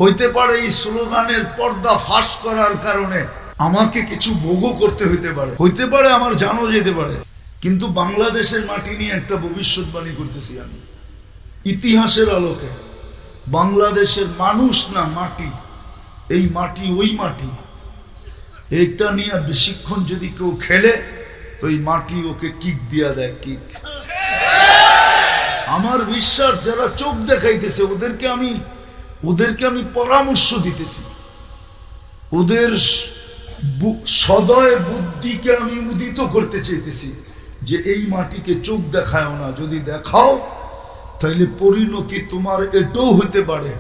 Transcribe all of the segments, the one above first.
হইতে পারে এই স্লোগানের পর্দা ফাঁস করার কারণে আমাকে কিছু ভোগও করতে হইতে পারে আমার জানও যেতে পারে, কিন্তু বাংলাদেশের মাটি নিয়ে একটা ভবিষ্যৎবাণী করতেছি আমি ইতিহাসের আলোকে। বাংলাদেশের মানুষ না মাটি, এই মাটি ওই মাটি, এইটা নিয়ে বেশিক্ষণ যদি কেউ খেলে তো এই মাটি ওকে কিক দিয়া দেয়, কিক। আমার বিশ্বাস যারা চোখ দেখাইতেছে ওদেরকে আমি পরামর্শ দিতেছি, ওদের সদয় বুদ্ধিকে আমি উদিত করতে চাইতেছি যে এই মাটিকে চোখ দেখাও না, যদি দেখাও তাহলে পরিণতি তোমার এটাও হতে পারে,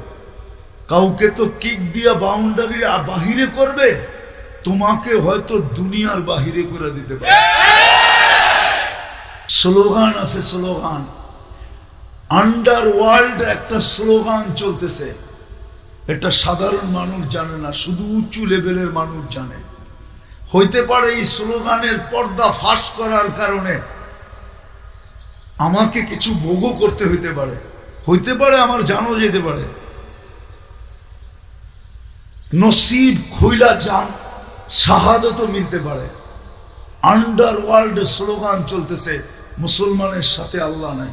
কাউকে তো কিক দিয়া বাউন্ডারির বাহিরে করবে, তোমাকে হয়তো দুনিয়ার বাহিরে করে দিতে পারে। স্লোগান আছে, স্লোগান আন্ডারওয়ার্ল্ড একটা স্লোগান চলতেছে, এটা সাধারণ মানুষ জানে না, শুধু উঁচু লেভেলের মানুষ জানে। হইতে পারে এই স্লোগানের পর্দা ফাঁস করার কারণে আমাকে কিছু ভোগও করতে হইতে পারে আমার জানও যেতে পারে, নসিব খইলা জান শাহাদতও মিলতে পারে। আন্ডারওয়ার্ল্ড স্লোগান চলতেছে, মুসলমানের সাথে আল্লাহ নাই।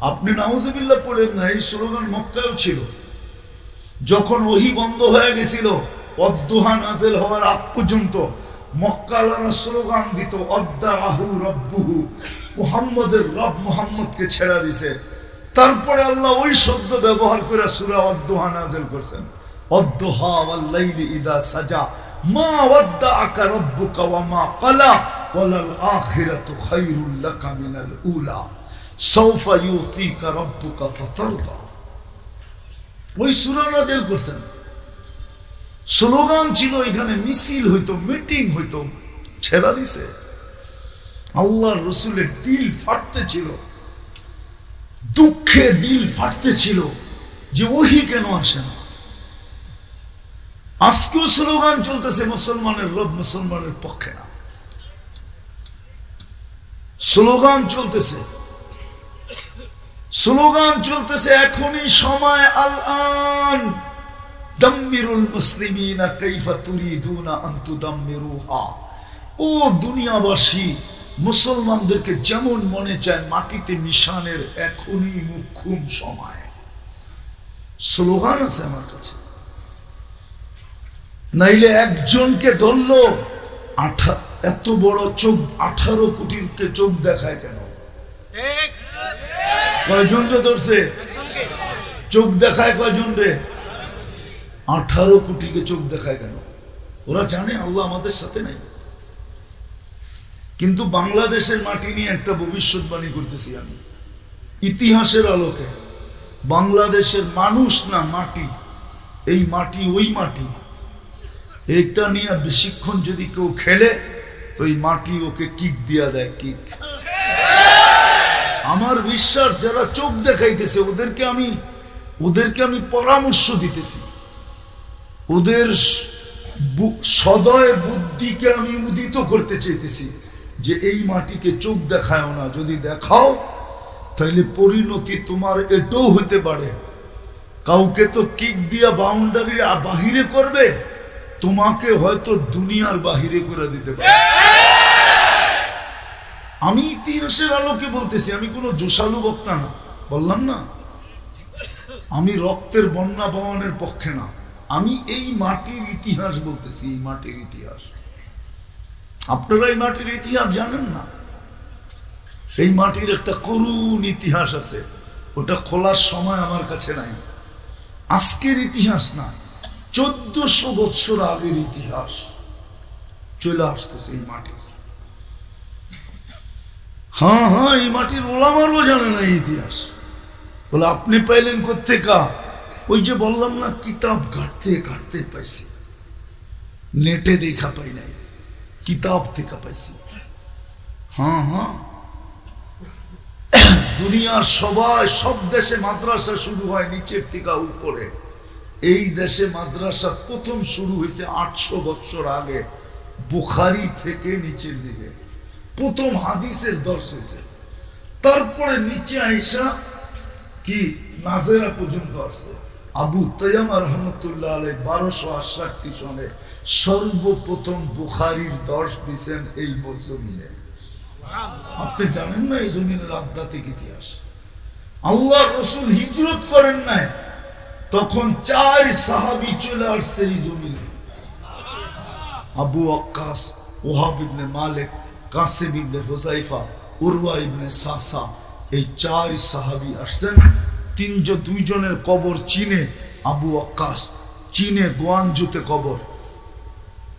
আপনি নাউজুবিল্লাহ পড়েন না, এই স্লোগান মক্কায়ও ছিল। যখন ওহী বন্ধ হয়ে গেছিল, অদ্দুহা নাজেল হওয়ার আগ পর্যন্ত মক্কালারা স্লোগান দিত অদ্দাহু রব্বুহু, মুহাম্মদের রব মুহাম্মদকে ছেড়ে দিছে। তারপরে আল্লাহ ওই শব্দ ব্যবহার করে সূরা অদ্দুহা নাজেল করছেন, অদ্দুহা ওয়াল লাইলি ইযা সাজা মা ওয়াদ্দাআকা রাব্বুকা ওয়া মা ক্বালা ওয়ালাল আখিরাতু খায়রুল লাকা মিনাল উলা সাউফা ইউতিকা রাব্বুকা ফাতারদা। ওই সূরা নাযিল করছেন। স্লোগান ছিল, এখানে মিছিল হইতো, মিটিং হইতো, ছেড়া দিছে। আল্লাহর রাসূলের দিল ফাটতে ছিল, দুঃখে দিল ফাটতে ছিল যে ওহী কেন আসে না। আজকেও স্লোগান চলতেছে, মুসলমানের রব মুসলমানের পক্ষে না, স্লোগান চলতেছে, স্লোগান চলতেছে। এখনই সময়, আল আন দাম্মিরুল মুসলিমিনা কাইফা তুরিদুনা আন তুদাম্মিরুহা। ও দুনিয়াবাসী, মুসলমানদেরকে যেমন মনে চায় মাটিতে মিশানের এখনই মুখ্যম সময়। স্লোগান আছে আমার কাছে, নাইলে একজনকে ধরলো এত বড় চোখ, 18 কোটিকে চোখ দেখায় কেন? কয়জন রে ধরছে? চোখ দেখায় কয়জন রে? 18 কোটিকে চোখ দেখায় কেন? ওরা জানে আল্লাহ আমাদের সাথে নাই। কিন্তু বাংলাদেশের মাটি নিয়ে একটা ভবিষ্যৎবাণী করতেছি আমি ইতিহাসের আলোকে। বাংলাদেশের মানুষ না মাটি, এই মাটি ওই মাটি, এইটা নিয়ে বেশিক্ষণ যদি কেউ খেলে তো এই মাটি ওকে কিক দিয়া দেয়, কিক। আমার বিশ্বাস যারা চোখ দেখাইতেছে ওদেরকে আমি পরামর্শ দিতেছি, ওদের সদয় বুদ্ধিকে আমি উদিত করতে চাইতেছি যে এই মাটিকে চোখ দেখাও না, যদি দেখাও তাহলে পরিণতি তোমার এটাও হতে পারে, কাউকে তো কিক দিয়া বাউন্ডারির বাহিরে করবে, তোমাকে হয়তো দুনিয়ার বাহিরে করে দিতে পারে। আমি ইতিহাসের আলোকে বলতেছি, আমি কোনো জোশালু বক্তা না, বললাম না আমি রক্তের বন্যা বহনের পক্ষে না, আমি এই মাটির ইতিহাস বলতেছি, এই মাটির ইতিহাস। আপনারা এই মাটির ইতিহাস জানেন না? এই মাটির একটা করুণ ইতিহাস আছে, ওটা খোলার সময় আমার কাছে নাই। আজকের ইতিহাস না, 1400 বছর আগের ইতিহাস চলে আসতেছে এই মাটির। হ্যাঁ হ্যাঁ, এই মাটির ওলামারও জানে না এই ইতিহাস। বলে আপনি পাইলেন কোত্থেকা? ওই যে বললাম না, কিতাব ঘাটতে ঘাটতে পাইছি, নেটে দেখা পাই নাই, কিতাব থেকে পাইছি। হ্যাঁ হ্যাঁ, দুনিয়ার সব দেশে মাদ্রাসা শুরু হয় নিচের থেকে উপরে। এই দেশে মাদ্রাসা প্রথম শুরু হয়েছে 800 বছর আগে, বুখারী থেকে নিচের দিকে প্রথম হাদিসের দর্শ হয়েছে। তারপরে নিচে আইসা কি নাজেরা পর্যন্ত আসছে, আবু তাইয়ামা রহমতুল্লাহ আলাইহি 1268 সনে সর্বপ্রথম বুখারীর দর্শ দিয়েছেন এই জমিনে। আপনি জানেন না এই জমিনের আধ্যাত্মিক ইতিহাস? আল্লাহ রাসূল হিজরত করেন নাই, তখন 4 সাহাবী চলে আসছে এই জমিনে। আবু ওয়াক্কাস, ওহাব ইবনে মালিক, কাসিম ইবনে হুযায়ফা, উরওয়া ইবনে সাসা, এই 4 সাহাবী আসছেন। 2 জনের কবর চীনে, আবু ওয়াক্কাস চীনে গোয়ানজুতে কবর,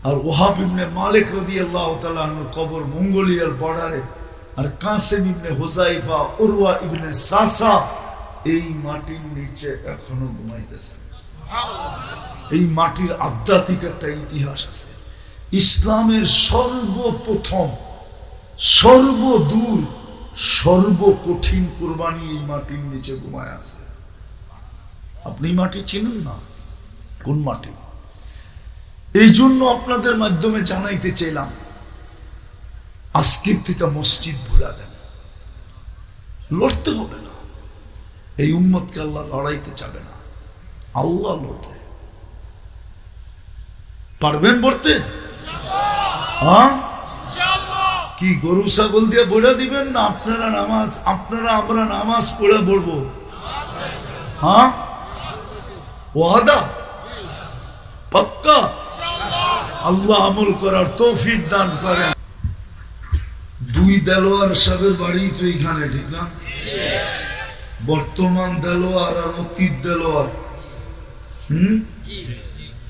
আর ওহাব ইবনে মালিক রাদিয়াল্লাহু তাআলা আনহুর কবর মঙ্গোলিয়ার বর্ডারে, আর কাসিম ইবনে হুযায়ফা, উরওয়া ইবনে সাসা এই মাটির নিচে এখনো ঘুমাইতেছেন। এই মাটির আধ্যাত্মিক একটা ইতিহাস আছে। ইসলামের সর্বপ্রথম, সর্বদূর, সর্বকঠিন কুরবানি এই মাটির নিচে ঘুমায় আছে। আপনি মাটি চিনেন না? কোন মাটি? এই জন্য আপনাদের মাধ্যমে জানাইতে চাইলাম, আজকের থেকে মসজিদ ভুলা দেন, লড়তে হবে না। এই উম্মতকে আল্লাহ লড়াইতে চাবে না, আল্লাহ লড়বে। পারবেন পড়তে? হ্যাঁ, কি গরু ছাগল দিয়ে বইড়া দিবেন না আপনারা নামাজ, আমরা নামাজ পড়ে পড়বো? হ্যাঁ, ওয়াদা পাক্কা? আল্লাহ আমল করার তৌফিক দান করেন। 2 দেলোয়ার সাহেবের বাড়ি তো এইখানে, ঠিক না? বর্তমান দেলোয়ার আর অতীত দেলোয়ার,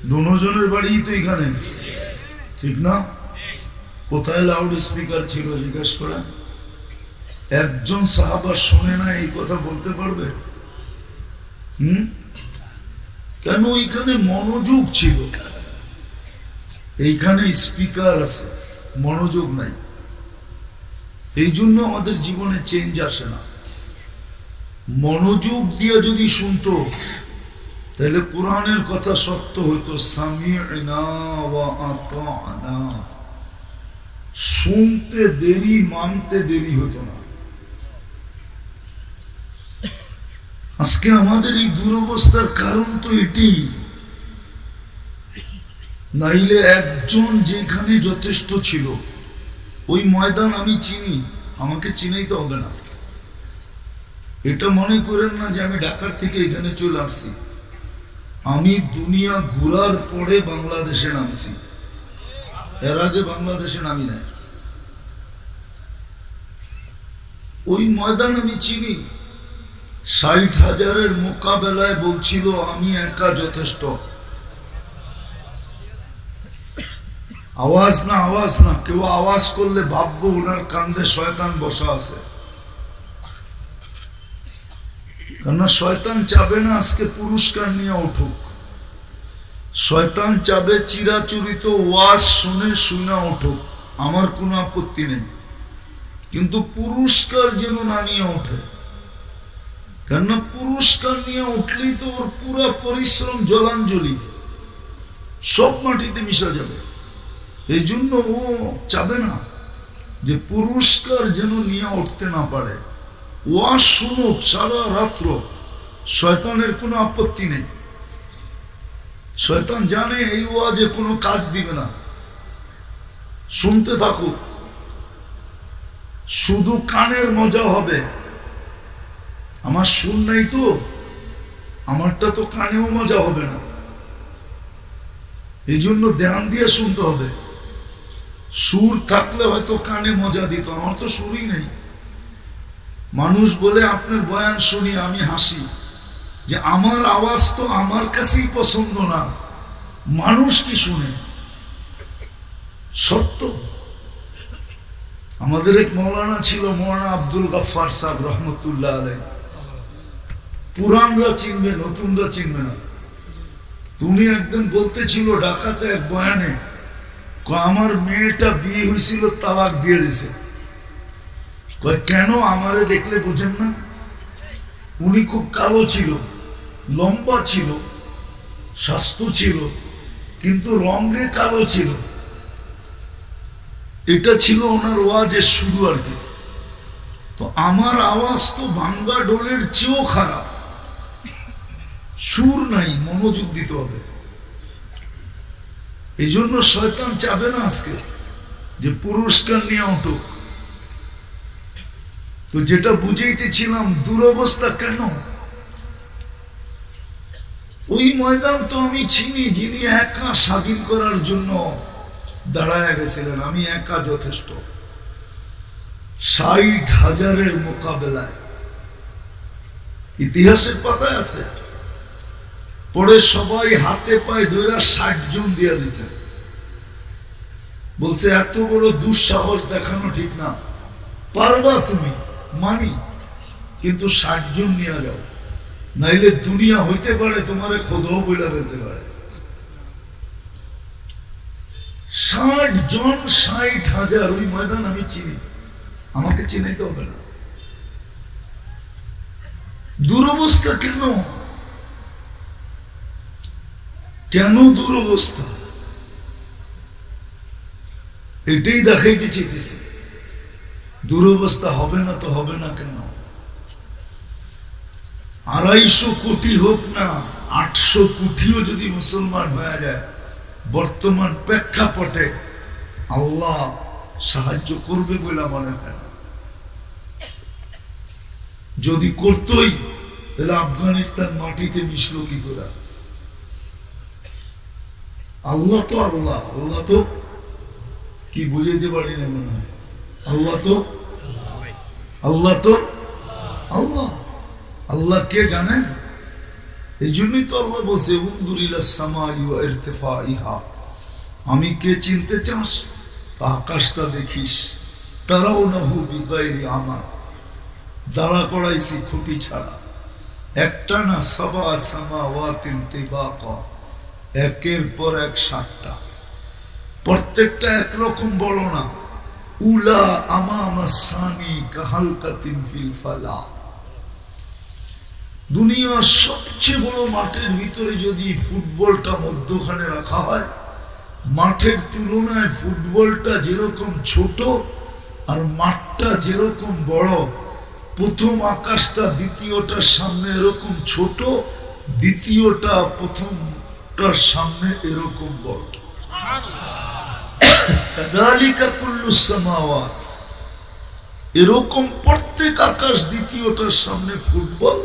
দুজনের বাড়ি তো এখানে, ঠিক না? কোথায় লাউড স্পিকার ছিল জিজ্ঞেস করেন? একজন সাহাবা শোনে না এই কথা বলতে পারবে? কেন? এইখানে মনোযোগ ছিল, এইখানে স্পিকার আছে, মনোযোগ নাই। এই জন্য আমাদের জীবনে চেঞ্জ আসে না। মনোযোগ দিয়ে যদি শুনতো তাহলে কোরআনের কথা সত্য হইতো, সামি'না ওয়া আতা'না। শুনতে দেরি, মানতে দেরি হতো না। আজকে আমাদের এই দুরবস্থার কারণ তো এটি। নাইলে একজন যেখানে যথেষ্ট ছিল, ওই ময়দান আমি চিনি, আমাকে চিনাইতে হবে না। এটা মনে করেন না যে আমি ঢাকার থেকে এখানে চলে আসছি। আমি দুনিয়া ঘুরার পরে বাংলাদেশে নামছি, এর আগে বাংলাদেশে নামি নাই। ওই ময়দান আমি চিনি। 60,000-এর মোকাবেলায় বলছিল আমি একা যথেষ্ট। আওয়াজ না, আওয়াজ না, কেউ আওয়াজ করলে ভাববো ওনার কান্দে শয়তান বসা আছে। কেননা শয়তান চাবে না আজকে পুরস্কার নিয়ে উঠুক। শয়তান চাবে চিরাচরিত ওয়াজ শুনে শুনে উঠুক, আমার কোনো আপত্তি নেই, কিন্তু পুরস্কার যেন না নিয়ে ওঠে। কেননা পুরস্কার নিয়ে উঠলেই তো ওর পুরো পরিশ্রম জলাঞ্জলি সব মাটিতে মিশা যাবে। এই জন্য ও চাবে না যে পুরস্কার যেন নিয়ে উঠতে না পারে। ওয়াজ শুনুক সারা রাত্র, শয়তানের কোনো আপত্তি নেই। শয়তান জানে এই ওয়াজে কোনো কাজ দিবে না, শুনতে থাকুক, শুধু কানের মজা হবে। আমার সুর নাই তো, আমারটা তো কানেও মজা হবে না। এই জন্য ধ্যান দিয়ে শুনতে হবে। সুর থাকলে হয়তো কানে মজা দিত, আমার তো সুরই নেই। মানুষ বলে আপনার বয়ান শুনি আমি হাসি যে আমার আওয়াজ তো আমার কাছেই পছন্দ না, মানুষ কি শুনে? সত্য। আমাদের এক মৌলানা ছিল, মৌলানা আব্দুল গফফার সাহেব রহমতুল্লাহ আলাইহি। পুরানরা চিনবে, নতুনরা চিনবে না। তুমি একদিন বলতেছিল ঢাকাতে এক বয়ানে, আমার মেয়েটা বিয়ে হয়েছিল, তালাক দিয়ে দিছে। কেন? আমারে দেখলে বোঝেন না? উনি খুব কালো ছিল, লম্বা ছিল, স্বাস্থ্য ছিল, কিন্তু রঙে কালো ছিল। এটা ছিল ওনার ওয়াজের শুরু আর কি। তো আমার আওয়াজ তো ভাঙ্গা ডোলের চেয়েও খারাপ। সুর নাই, মনোযোগ দিতে হবে। এই জন্য শয়তান চাবে না আজকে যে পুরস্কার নিয়ে উঠুক। তো যেটা বুঝাইতেছিলাম, দুরবস্থা কেন? ওই ময়দান তো আমি চিনি, যিনি একা স্বাধীন করার জন্য দাঁড়ায় গেছিলেন। আমি একা যথেষ্ট। 60,000-এর মোকাবেলায় ইতিহাসের পাতায় আছে। পরে সবাই হাতে পায়ে ধরে 60 জন দিয়া দিছে। বলছে এত বড় দুঃসাহস দেখানো ঠিক না, পারবা তুমি, মানি, কিন্তু 60 জন নিয়ে যাও, নাইলে দুনিয়া হইতে পারে তোমারে খোদাও বইলা দিতে পারে। 60 জন, 60,000। ওই ময়দান আমি চিনি, আমাকে চিনাইতে হবে না। দুরবস্থা কেন? কেন দুরবস্থা? এটাই দেখাইতে চাইতেছে। দুরবস্থা হবে না তো হবে না কেন? 250 কোটি হোক না, 800 কোটিও যদি মুসলমান হয়ে যায়, বর্তমান প্রেক্ষাপটে আল্লাহ সাহায্য করবে বলে মনে হয় না। যদি করতই তাহলে আফগানিস্তান মাটিতে মিশলো কি করে? আল্লাহ তো আল্লাহ, আল্লাহ তো কি বুঝাইতে পারি না মনে হয়। আল্লাহ তো আল্লাহ। আল্লাহ কে জানেন? এই জন্যই তো আল্লাহ বলছে আমি কে চিনতে চাস, আকাশটা দেখিস। তারাও না হু বিগাইরি আমার, দাঁড়া করাইছি খুঁটি ছাড়া। একটা না, সাবা সামাওয়াতিন তিবাকা, একের পর এক 7টা। প্রত্যেকটা একরকম বড় না। উলা আমামা সানি কাহালকাতিন ফিল ফালা। দুনিয়ার সবচেয়ে বড় মাঠের ভিতরে যদি ফুটবলটা মধ্যখানে রাখা হয়, মাঠের তুলনায় ফুটবলটা যেরকম ছোট আর মাঠটা যেরকম বড়, প্রথম আকাশটা দ্বিতীয়টার সামনে এরকম ছোট, দ্বিতীয়টা প্রথমটার সামনে এরকম বড়। এরকম প্রত্যেক আকাশ দ্বিতীয়টার সামনে ফুটবল,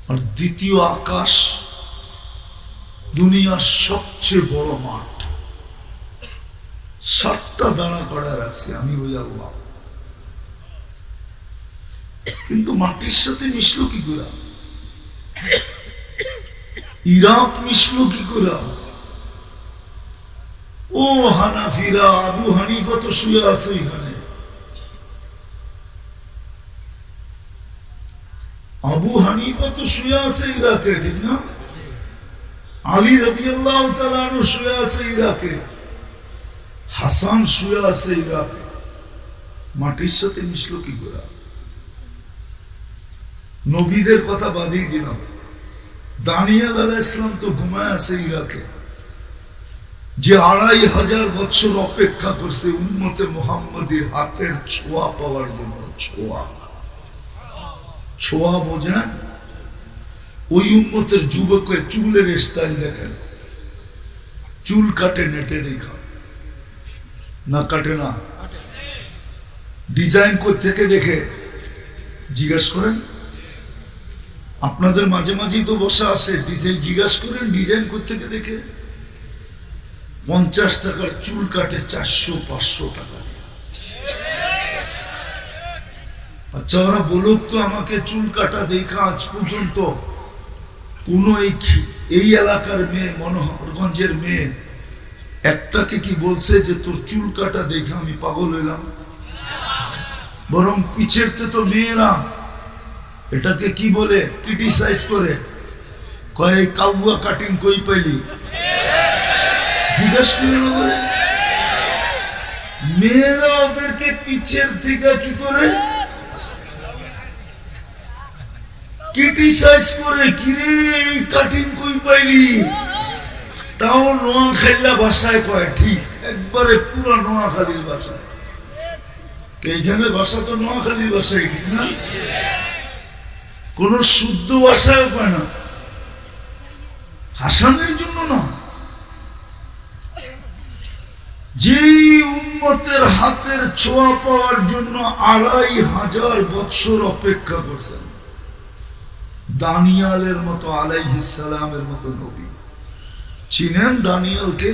আর দ্বিতীয় আকাশ দুনিয়ার সবচেয়ে বড় মাঠ। 7টা দাঁড়া করে রাখছি আমি, ওই আল্লাহ। কিন্তু মাটির সাথে মিশলো কি করে? ইরাক মিশলো কি করে? ও হানাফিরা, আবু হানিফা তো শুয়ে আছে এখানে। আবু হানিফা তো শুয়ে আছে ইরাকে, ঠিক না? আলী রাদিয়াল্লাহু তাআলা আনহু শুয়ে আছে ইরাকে, হাসান শুয়ে আছে ইরাকে। মাটির সাথে মিশলো কি করে? নবীদের কথা বাদই দিলাম, দানিয়েল আলাইহিস সালাম তো ঘুমায় আছে ইরাকে, যে 2500 বছর অপেক্ষা করছে উম্মতে মুহাম্মাদীর হাতের ছোঁয়া পাওয়ার জন্য। ছোঁয়া বোঝেন? ওই উম্মতের যুবকের চুলের স্টাইল দেখেন, চুল কাটে নেটে দেখা না, কাটে না, ডিজাইন থেকে দেখে। জিজ্ঞাসা করেন, আপনাদের মাঝে মাঝেই তো বসা আসে, জিজ্ঞাসা করেন ডিজাইন থেকে দেখে। 50 টাকার চুল কাটে 400-500 টাকা। আচ্ছা, ওরা বলুক তো আমাকে, চুল কাটা দেখা আজ পর্যন্ত কোন এই এলাকার মেয়ে, মনোহরগঞ্জের মেয়ে একটাকে কি বলছে যে তোর চুল কাটা দেখে আমি পাগল হইলাম? বরং পিছের তো মেয়েরা এটাকে কি বলে, ক্রিটিসাইজ করে, কয় কাউয়া কাটিং কই পাইলি? জিজ্ঞাসা করে মেয়েরা ওদেরকে পিছের থেকে কি করে ক্রিটিসাইজ করে, কিরে এই কাটিং কই পাইলি? তাও নোয়াখালী ভাষায় কয়, ঠিক একবারে পুরো নোয়াখালীর ভাষায়। এইখানে ভাষা তো নোয়াখালীর ভাষাই, ঠিক না? কোন শুদ্ধ ভাষায় পায় না, হাসানের জন্য না। যে উম্মতের হাতের ছোঁয়া পাওয়ার জন্য ২৫০০ বৎসর অপেক্ষা করছেন, দানিয়ালের মতো আলাইহিস সালামের মতো নবী। চিনেন দানিয়ালকে?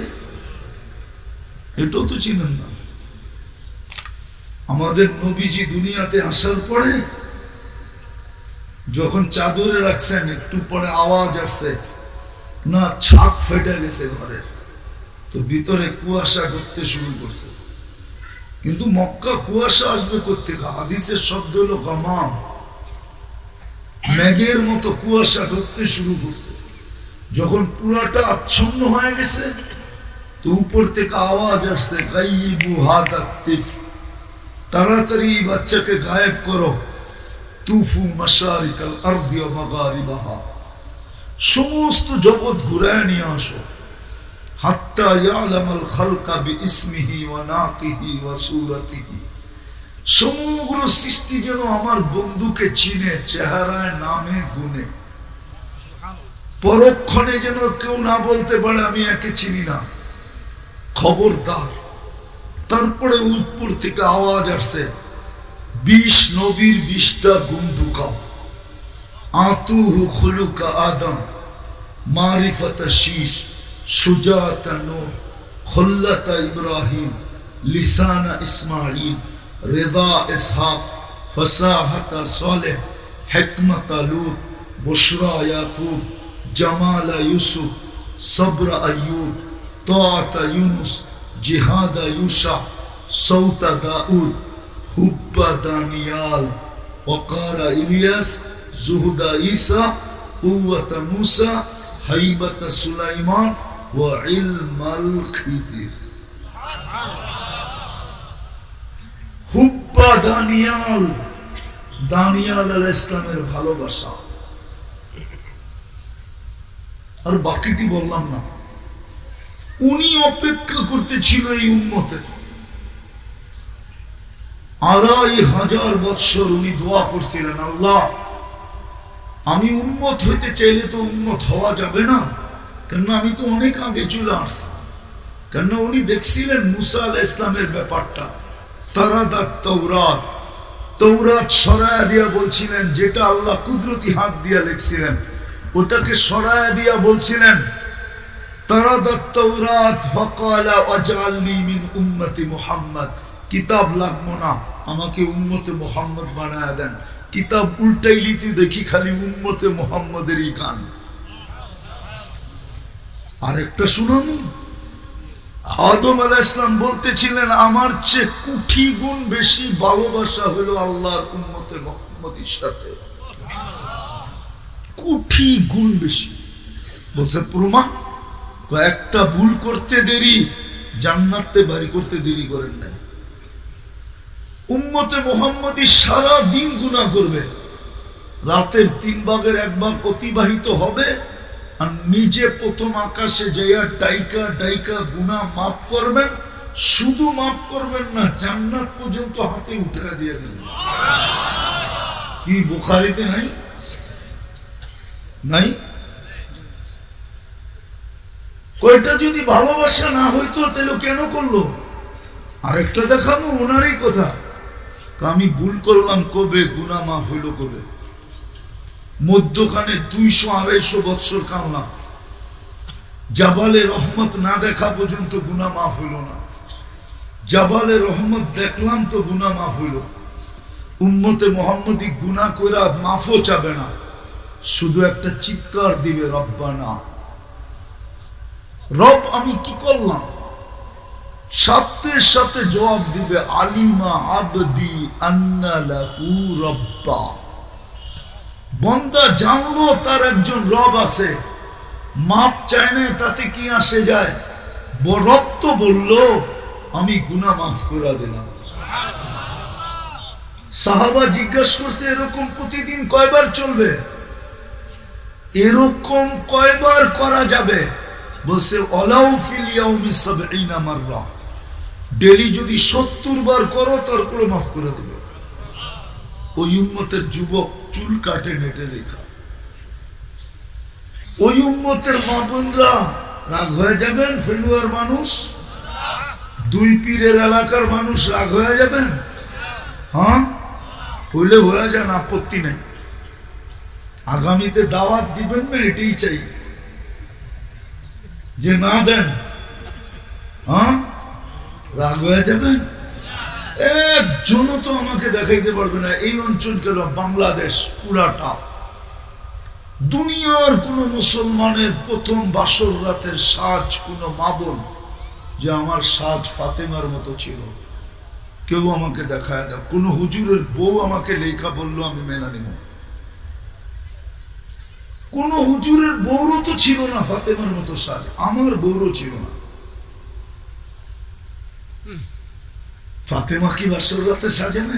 এটাও তো চিনেন না। আমাদের নবীজি দুনিয়াতে আসার পরে যখন চাদরে রাখছেন, একটু পরে আওয়াজ আসছে না, ছাদ ফেটে গেছে ঘরের, তো ভিতরে কুয়াশা ঢুকতে শুরু করছে। কিন্তু মক্কা কুয়াশা আসবে কোত্থেকে? হাদিসের শব্দ হলো গামাম, মেঘের মতো কুয়াশা ঢুকতে শুরু করছে। যখন পুরাটা আচ্ছন্ন হয়ে গেছে, তো উপর থেকে আওয়াজ আসছে, গাইবু হাদা তিফ, তাড়াতাড়ি বাচ্চাকে গায়েব করো। তুফু মাশারিকাল আরদি ওয়া মাগারিবাহা, সমস্ত জগৎ ঘুরায় নিয়ে আসো। হাত্তা ইয়ালামাল খালকা বিইসমিহি ওয়া নাতিহি ওয়া সূরাতিহি, সমগ্র সৃষ্টি যেন আমার বন্ধুকে চিনে, চেহারায়, নামে, গুণে। পরক্ষণে যেন কেউ না বলতে পারে আমি একে চিনি না, খবরদার। তারপরে উপর থেকে আওয়াজ আসছে, ২০ নবীর ২০টা গুণ ঢুকাও। আতুহু খুলুকা আদম, মারিফাতা শীষ, সুজাতা নূহ, খুল্লাতা ইব্রাহিম, লিসানা ইসমাঈল, রেদা ইসহাক, ফসাহাতা সালেহ, হিকমাতা লূত, বুশরা ইয়াকুব, জামালা ইউসুফ, সবরা আইয়ুব, তাআতা ইউনুস, জিহাদা ইউসা, সৌতা দাউদ, হুব্বা দানিয়াল, ওয়াকারা ইলিয়াস, জুহুদা ঈসা, কুওয়াতা মূসা, হাইবাতা সুলাইমান ওয়া ইলমাল খিজির। হুব্বা দানিয়াল, দানিয়াল আলাইহিস সালামের ভালোবাসা। আর বাকিটি বললাম না। উনি অপেক্ষা করতেছিল এই উম্মতের ২৫০০ বৎসর। উনি দোয়া করছিলেন, আল্লাহ আমি উম্মত হইতে চাইলে তো উম্মত হওয়া যাবে না, কেননা আমি তো অনেক আগে চলে আসছি। কেননা উনি দেখছিলেন মুসা আলাইহিস সালামের ব্যাপারটা। তারাদাত তাওরাত, তৌরাত সরায়া দিয়া বলছিলেন, যেটা আল্লাহ কুদরতি হাত দিয়া লিখছিলেন ওটাকে সরায়া দিয়া বলছিলেন, তারাদাত তাওরাত ফাকালা ওয়াজআলনি মিন উম্মতি মুহাম্মদ, কিতাব লাগবো না, আমাকে উম্মতে মুহাম্মদ বানায়া দেন। কিতাব উল্টাইলিতে দেখি খালি উম্মতে মুহাম্মদেরই গান। আরেকটা শুনুন, আদম আলাইহিস সালাম বলতেছিলেন, আমার চেয়ে কোটি গুণ বেশি ভালোবাসা হলো আল্লাহর উম্মতে মুহাম্মদের সাথে, কোটি গুণ বেশি। বলছে প্রমাণ, একটা ভুল করতে দেরি, জান্নাতে বাড়ি করতে দেরি করেন না। উম্মতে মুহাম্মদী সারা দিন গুনাহ করবে, রাতের ৩ ভাগের ১ ভাগ অতিবাহিত হবে, আর নিজে প্রথম আকাশে যাইয়া ডাইকা ডাইকা গুনাহ মাফ করবেন। শুধু মাফ করবেন না, জান্নাত পর্যন্ত হাতে উঠে দিয়ে দেবেন। কি বুখারীতে নাই? নাই? কয়টা যদি ভালোবাসা না হইতো তাহলে কেন করলো? আরেকটা দেখাবো, ওনারই কথা। আমি ভুল করলাম কবে, গুনাহ মাফ হইল কবে? মধ্যখানে ২০০-২৫০ বৎসর কামলাম, জাবালে রহমত না দেখা পর্যন্ত গুনাহ মাফ হইল না। জাবালে রহমত দেখলাম তো গুনাহ মাফ হইল। উম্মতে মুহাম্মদী গুনাহ কইরা মাফও চাবে না, শুধু একটা চিৎকার দিবে, রব্বানা, রব আমি কি করলাম? সাথে সাথে জবাব দিবে, আলিমা আবদি আন্না লাহু রব্বা, বান্দা জানলো তার একজন রব আছে। মাপ চায় না, তাতে কি আসে যায়? রব তো বললো আমি গুনাহ মাফ করে দিলাম। সাহাবা জিজ্ঞাসা করছে, এরকম প্রতিদিন কয়বার চলবে? এরকম কয়বার করা যাবে? বলছে ওয়ালাউ ফিল ইয়াউমি ৭০ মাররা, ডেলি যদি ৭০ বার করো তারপরে মাফ করে দেবে। ওই উম্মতের যুবক চুল কাটে নেটে দেখা। ওই উম্মতের মা বোনরা রাগ হয়ে যাবেন? ফেলুয়ার মানুষ, দুই পীরের এলাকার মানুষ রাগ হয়ে যাবেন? হ্যাঁ, হইলে হয়ে যান, আপত্তি নেই। আগামীতে দাওয়াত দিবেন না, এটাই চাই। যে না দেন, হ্যাঁ, রাগ হয়ে যাবেন। একজনও তো আমাকে দেখাইতে পারবে না এই অঞ্চল কেন, বাংলাদেশ পুরাটা, দুনিয়ার কোন মুসলমানের প্রথম বাসর রাতের সাজ কোন মা বোন যে আমার সাজ ফাতেমার মতো ছিল, কেউ আমাকে দেখায় দেয়। কোন হুজুরের বউ আমাকে লেখা বললো, আমি মেনে নিব। কোন হুজুরের বউরও তো ছিল না ফাতেমার মতো সাজ, আমার বউরও ছিল না। ফাতেমা কি বাসর রাতে সাজে না?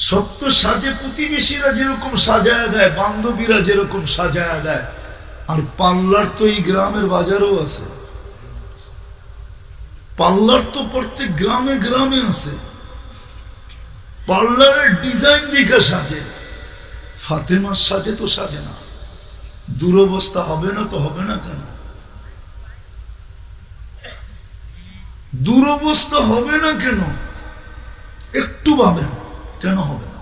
সব তো সাজে প্রতিবেশীরা যেরকম সাজায় দেয়, বান্ধবীরা যেরকম সাজায় দেয়। আর পার্লার তো এই গ্রামের বাজারও আছে, পার্লার তো প্রত্যেক গ্রামে গ্রামে আছে। পার্লারের ডিজাইন দেখে সাজে, ফাতেমার সাজে তো সাজে না। দুরবস্থা হবে না তো হবে না কেন? দুরবস্থা হবে না কেন? একটু ভাবেন, কেন হবে না?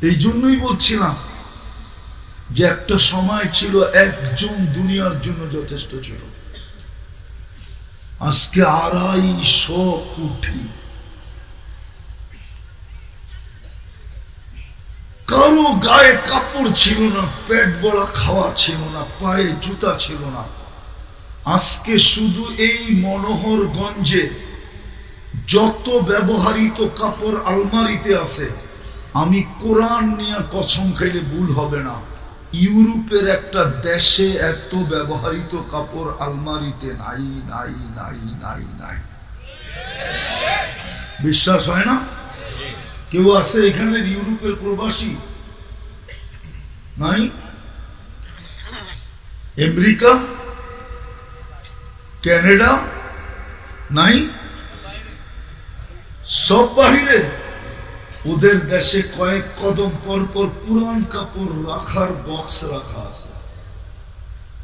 এই জন্যই বলছিলাম যে একটা সময় ছিল একজন দুনিয়ার জন্য যথেষ্ট ছিল। আজকে 250 কোটি। কারো গায়ে কাপড় ছিল না, পেট ভরা খাওয়া ছিল না, পায়ে জুতা ছিল না। আজকে শুধু এই মনোহরগঞ্জে যত ব্যবহৃত কাপড় আলমারিতে আছে, আমি কোরআন নিয়ে কসম খাইলে ভুল হবে না, ইউরোপের একটা দেশে এত ব্যবহৃত কাপড় আলমারিতে নাই নাই নাই নাই নাই। বিশ্বাস হয় না? কেউ আছে এখানে ইউরোপের প্রবাসী? নাই? আমেরিকা, কানাডা নাই? সব বাহিরে। ওদের দেশে কয়েক কদম পর পর পুরান কাপড় রাখার বক্স রাখা আছে,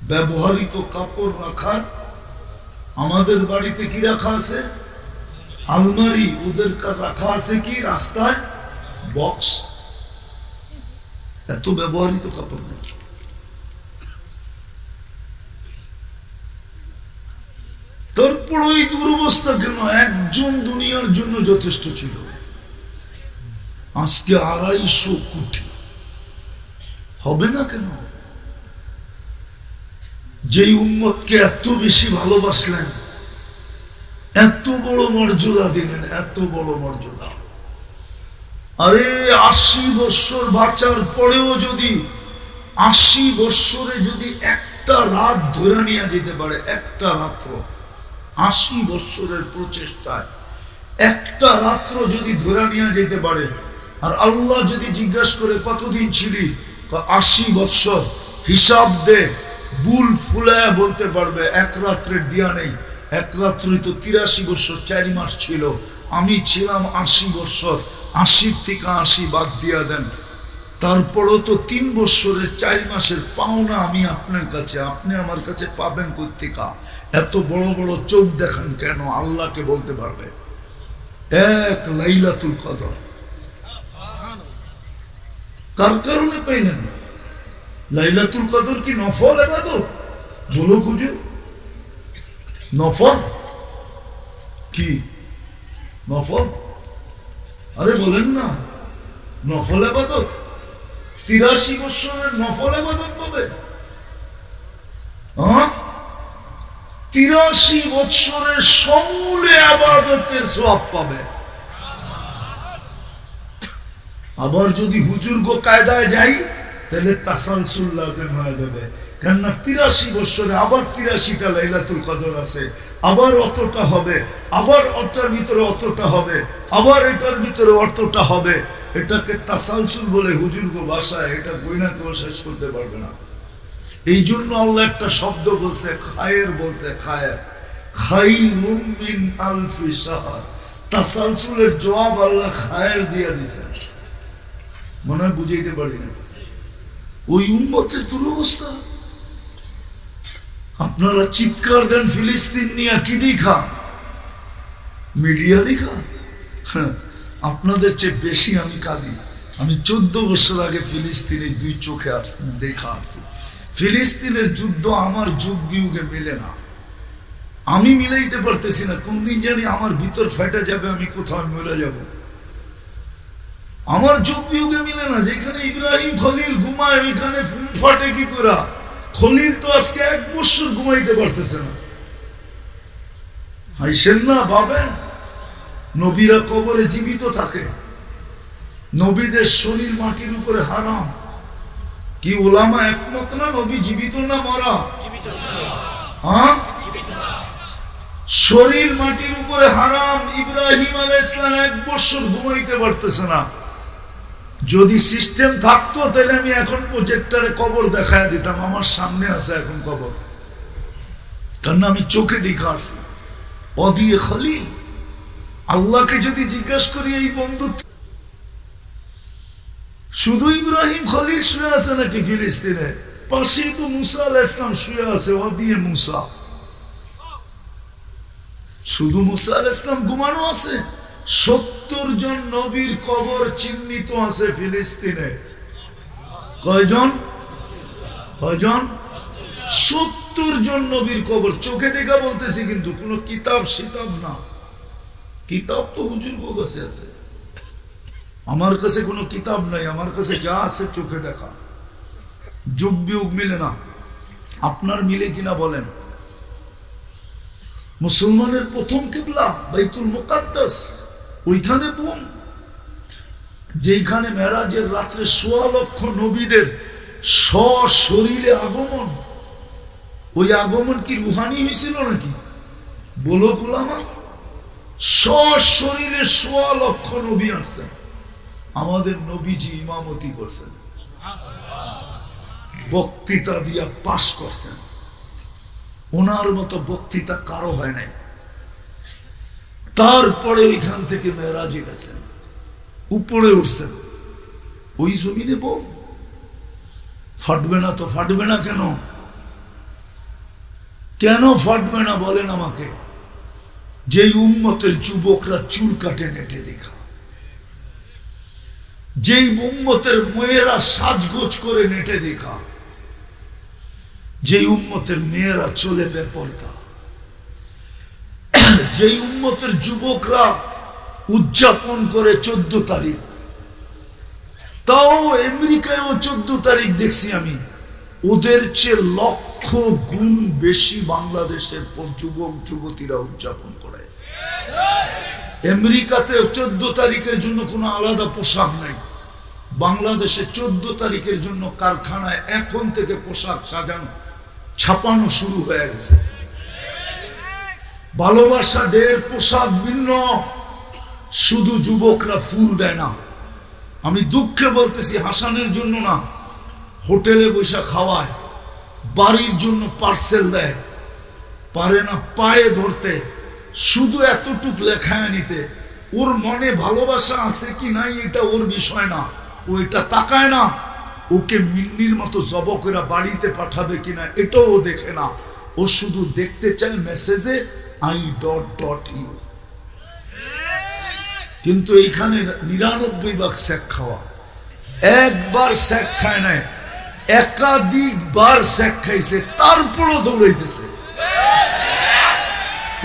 ব্যবহৃত কাপড় রাখার। আমাদের বাড়িতে কি রাখা আছে? আলমারি। ওদের রাখা আছে কি রাস্তায়? বক্স। এত ব্যবহৃত কাপড় নেই। তারপর ওই দুরবস্থা কেন? একজন দুনিয়ার জন্য যথেষ্ট ছিল। আজকে 250 কোটি। হবে না কেন? যেই উম্মতকে এত বেশি ভালোবাসলেন, এত বড় মর্যাদা দিলেন, এত বড় মর্যাদা। আরে 80 বছর বাঁচার পরেও যদি 80 বছরে যদি একটা রাত ধরে নিয়ে যেতে পারে, একটা রাত্র, 80 বছরের প্রচেষ্টায় একটা রাত্র যদি ধরে নিয়ে যেতে পারে, আর আল্লাহ যদি জিজ্ঞাসা করে কতদিন ছিলি, 80 বছর, হিসাব দে, বুল ফুলায় বলতে পারবে এক রাত্রের দিয়া নেই। এক রাত্রি তো 83 বছর 4 মাস ছিল। আমি ছিলাম 80 বছর, 80 থেকে 80 বাদ দিয়া দেন, তারপরও তো 3 বছরের 4 মাসের পাওনা আমি আপনার কাছে, আপনি আমার কাছে পাবেন কোত্থেকা? এত বড় বড় চোখ দেখান কেন? আল্লাহকে বলতে পারবে এক লাইলাতুল কদর কার কারণে পাইলেন? লাইলাতুল কদর কি নফল ইবাদত? বলো খুঁজে, নফল কি? নফল? আরে বলেন না, নফল ইবাদত। 83 বছরের নফল ইবাদত পাবে? 83 বছরের সমূলে ইবাদতের সওয়াব পাবে। আবার যদি হুজুর গো কায়দায় যাই, তাহলে তাসালসুল লাজিম হয়ে যাবে। কেননা 83 বছরে আবার 83টা লাইলাতুল কদর আছে, আবার অতটা হবে, আবার ওটার ভিতরে অতটা হবে, আবার এটার ভিতরে অতটা হবে। এটাকে তাসালসুল বলে হুজুর গো ভাষায়। এটা বইনা কেউ শেষ করতে পারবে না। এই জন্য আল্লাহ একটা শব্দ বলছে, খায়ের বলছে, খায়ের, খাইরুম মিন আলফি শাহর। তাসালসুলের জবাব আল্লাহ খায়ের দিয়ে দিয়েছেন। মনে হয় বুঝাইতে পারি না। ওই উম্মতের দুরবস্থা। আপনারা চিৎকার দেন ফিলিস্তিন নিয়ে, কি দেখা? মিডিয়া দেখা। আপনাদের চেয়ে বেশি আমি কাঁদি। আমি 14 বছর আগে ফিলিস্তিনে 2 চোখে দেখা আসছি। ফিলিস্তিনের যুদ্ধ আমার যুগ বিয়োগে মেলে না। আমি মিলাইতে পারতেছি না, কোন দিন জানি আমার ভিতর ফেটে যাবে, আমি কোথাও মরে যাব। আমার যুগ বিয়োগে মিলে না। যেখানে ইব্রাহিম খলিল ঘুমায় ওইখানে ফাটে কি করা? খলিল তো আজকে 1 বছর ঘুমাইতে পারতেছে না। হাইসেন না, ভাবেন নবীরা কবরে জীবিত থাকে, নবীদের শরীর মাটির উপরে হারাম। কি ওলামা একমত না? নবী জীবিত না মরা? হ্যাঁ, শরীর মাটির উপরে হারাম। ইব্রাহিম আলাইহিস সালাম 1 বছর ঘুমাইতে পারতেছে না। যদি সিস্টেম থাকতো তাহলে আমি এখন প্রজেক্টরে কবর দেখায় দিতাম। আমার সামনে আছে এখন কবর, কারণ আমি চোখে দেখা আসছি। অদিয়ে খলিল, আল্লাহকে যদি জিজ্ঞাসা করি এই বন্ধুত্ব, শুধু ইব্রাহিম খলিল শুয়ে আছে নাকি ফিলিস্তিনে? পাশেই তো মুসা আলাইহিস সালাম শুয়ে আছে, অদিয়ে মুসা। শুধু মুসা আলাইহিস সালাম ঘুমানো আছে? 70 জন নবীর কবর চিহ্নিত আছে ফিলিস্তিনে। কয়জন? 70 জন নবীর কবর চোখে দেখা বলতেছি, কিন্তু কোন কিতাব সিতাব না। কিতাব তো হুজুর কাছে আছে, আমার কাছে কোনো কিতাব নাই। আমার কাছে যা আছে চোখে দেখা। যুগ বিয়োগ মিলে না। আপনার মিলে কিনা বলেন? মুসলমানের প্রথম কিবলা বাইতুল মুকাদ্দাস, ওইখানে বোম। যেখানে মেরাজের রাত্রে 1.25 লক্ষ নবীদের সশরীরে আগমন। ওই আগমন কি রুহানি হয়েছিল নাকি? বলো গোলামা, সশরীরে 1.25 লক্ষ নবী আসছেন। আমাদের নবীজি ইমামতি করছেন, বক্তৃতা দিয়া পাশ করছেন। ওনার মতো বক্তৃতা কারো হয় নাই। তারপরে ওইখান থেকে মেরাজে গেছেন, উপরে উঠছেন। ওই জমিনে বোম ফাটবে না তো ফাটবে না কেন? কেন ফাটবে না বলেন আমাকে? যেই উম্মতের যুবকরা চুল কাটে নেটে দেখা, যেই উম্মতের মেয়েরা সাজগোজ করে নেটে দেখা, যেই উম্মতের মেয়েরা চলে বেপরদা, যেই উম্মতের যুবকরা উদযাপন করে 14 তারিখ, তাও আমেরিকায়ও 14 তারিখ দেখছি আমি। ওদের চেয়ে লক্ষ গুণ বেশি বাংলাদেশের যুবক যুবতীরা উদযাপন করে। আমেরিকাতে 14 তারিখের জন্য কোনো আলাদা পোশাক নাই। বাংলাদেশে 14 তারিখের জন্য কারখানায় এখন থেকে পোশাক সাজানো ছাপানো শুরু হয়ে গেছে। ভালোবাসা ডের পোশাক ভিন্ন। শুধু যুবকরা ফুল দেয় না, আমি দুঃখে বলতেছি, হাসানের জন্য না, হোটেলে বসে খাওয়ায়, বাড়ির জন্য পার্সেল দেয়, পারে না পায়ে ধরতে, শুধু এতটুক লেখায় নিতে। ওর মনে ভালোবাসা আছে কি নাই এটা ওর বিষয় না, ও এটা তাকায় না। ওকে মিন্নির মতো জবকেরা বাড়িতে পাঠাবে কিনা এটাও ও দেখে না। ও শুধু দেখতে চায় মেসেজে I.ইউ। কিন্তু এইখানে 99 ভাগ শেখ খাওয়া। একবার শেখ খায় নাই, একাধিকবার শেখ খাইছে, তারপরও দৌড়াইতেছে।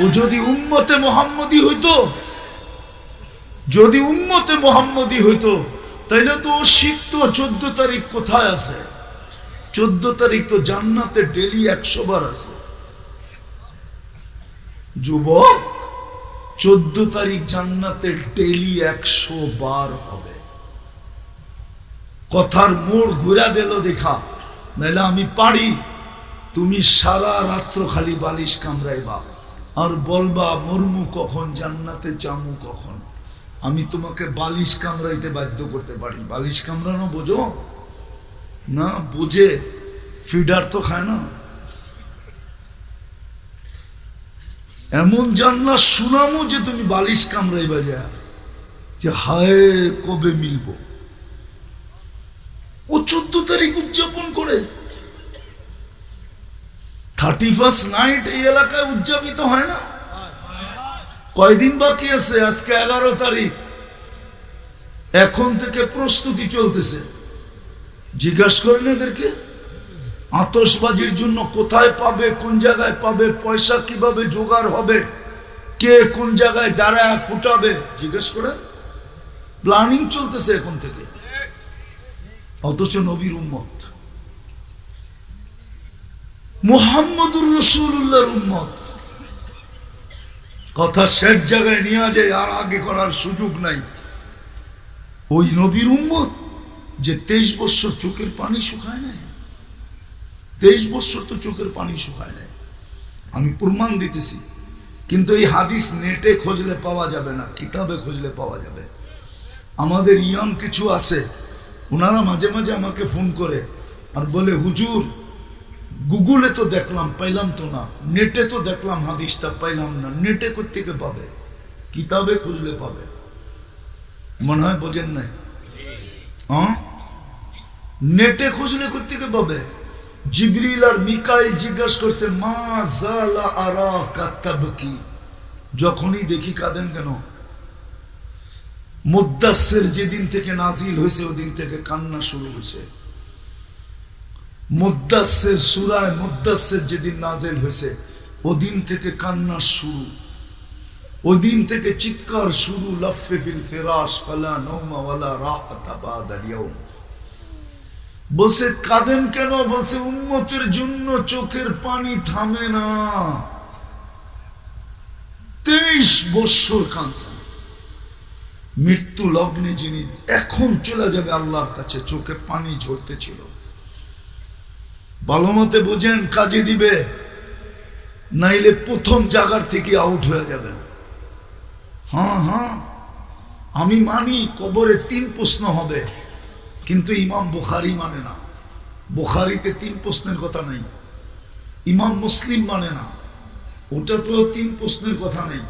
ও যদি উম্মতে মুহাম্মদী হইতো, যদি উম্মতে মুহাম্মদী হইতো, তাইলে তো ও শিখতো 14 তারিখ কোথায় আছে। 14 তারিখ তো জান্নাতে ডেলি 100 বার আছে। যুবক, 14 তারিখ জান্নাতে ডেলি 100 বার হবে। কথার মোড় ঘুরা দিল দেখা, নাইলে আমি পারি। তুমি সারা রাত্র খালি বালিশ কামড়াইবা আর বলবা মরমু কখন, জান্নাতে যামু কখন। আমি তোমাকে বালিশ কামড়াইতে বাধ্য করতে পারি। বালিশ কামড়ানো বোঝো না? বুঝে ফিডার তো খায় না। এমন জান্নাত শুনামো যে তুমি বালিশ কামড়াইবা যা, যে হায় কবে মিলবো। ও 14 তারিখ উদযাপন করে। 31st নাইট এই এলাকায় উদযাপিত হয় না? কয়দিন বাকি আছে? আজকে 11 তারিখ। এখন থেকে প্রস্তুতি চলতেছে। জিজ্ঞাসা করেন এদেরকে আতশবাজির জন্য কোথায় পাবে, কোন জায়গায় পাবে, পয়সা কিভাবে জোগাড় হবে, কে কোন জায়গায় দাঁড়ায় ফুটাবে, জিজ্ঞেস করে। প্ল্যানিং চলতেছে এখন থেকে। অথচ নবীর উম্মত, মুহাম্মদুর রাসূলুল্লাহর উম্মত। কথা শেষ জায়গায় নিয়ে যায়, আর আগে করার সুযোগ নাই। ওই নবীর উম্মত যে 23 বছর চোখের পানি শুকায় নাই। 23 বছর তো চোখের পানি শুকায় নাই। আমি প্রমাণ দিতেছি, কিন্তু এই হাদিস নেটে খুঁজলে পাওয়া যাবে না, কিতাবে খুঁজলে পাওয়া যাবে। আমাদের ইয়াং কিছু আছে, ওনারা মাঝে মাঝে আমাকে ফোন করে আর বলে, হুজুর গুগলে তো দেখলাম, পাইলাম তো না, নেটে তো দেখলাম হাদিসটা, পাইলাম না। নেটে কোত্থেকে পাবে? কিতাবে খুঁজলে পাবে। মনে হয় বোঝেন নাই? হ্যাঁ, নেটে খুঁজলে কোত্থেকে পাবে? জিবরিল আর মিকাইল জিজ্ঞাসা করছে, মা জালা আরাকা তাবকি, যখনই দেখি কাঁদেন কেন? মুদ্দাসসির যেদিন থেকে নাজিল হয়েছে ওদিন থেকে কান্না শুরু হয়েছে। মুদ্দাসসির, সূরা মুদ্দাসসির যেদিন নাজিল হয়েছে ওদিন থেকে কান্না শুরু, ওদিন থেকে চিৎকার শুরু। লাফে ফিল ফিরাশ ফালা নাওমা ওয়ালা রাহাতা বাদাল ইয়াউম। বলছে কাঁদেন কেন? বলছে উম্মতের জন্য চোখের পানি থামে না। 23 বছর কাঁদছেন। মৃত্যু লগ্নে যিনি এখন চলে যাবে আল্লাহর কাছে, চোখে পানি ঝরতে ছিল। ভালো মতে বুঝেন, কাজে দিবে, নাইলে প্রথম জায়গার থেকে আউট হয়ে যাবেন। হ্যাঁ হ্যাঁ, আমি মানি কবরে 3 প্রশ্ন হবে, কিন্তু ইমাম বুখারী মানে না। বুখারীতে 3 প্রশ্নের কথা নেই। ইমাম মুসলিম মানে না, ওটা তো 3 প্রশ্নের কথা নেই,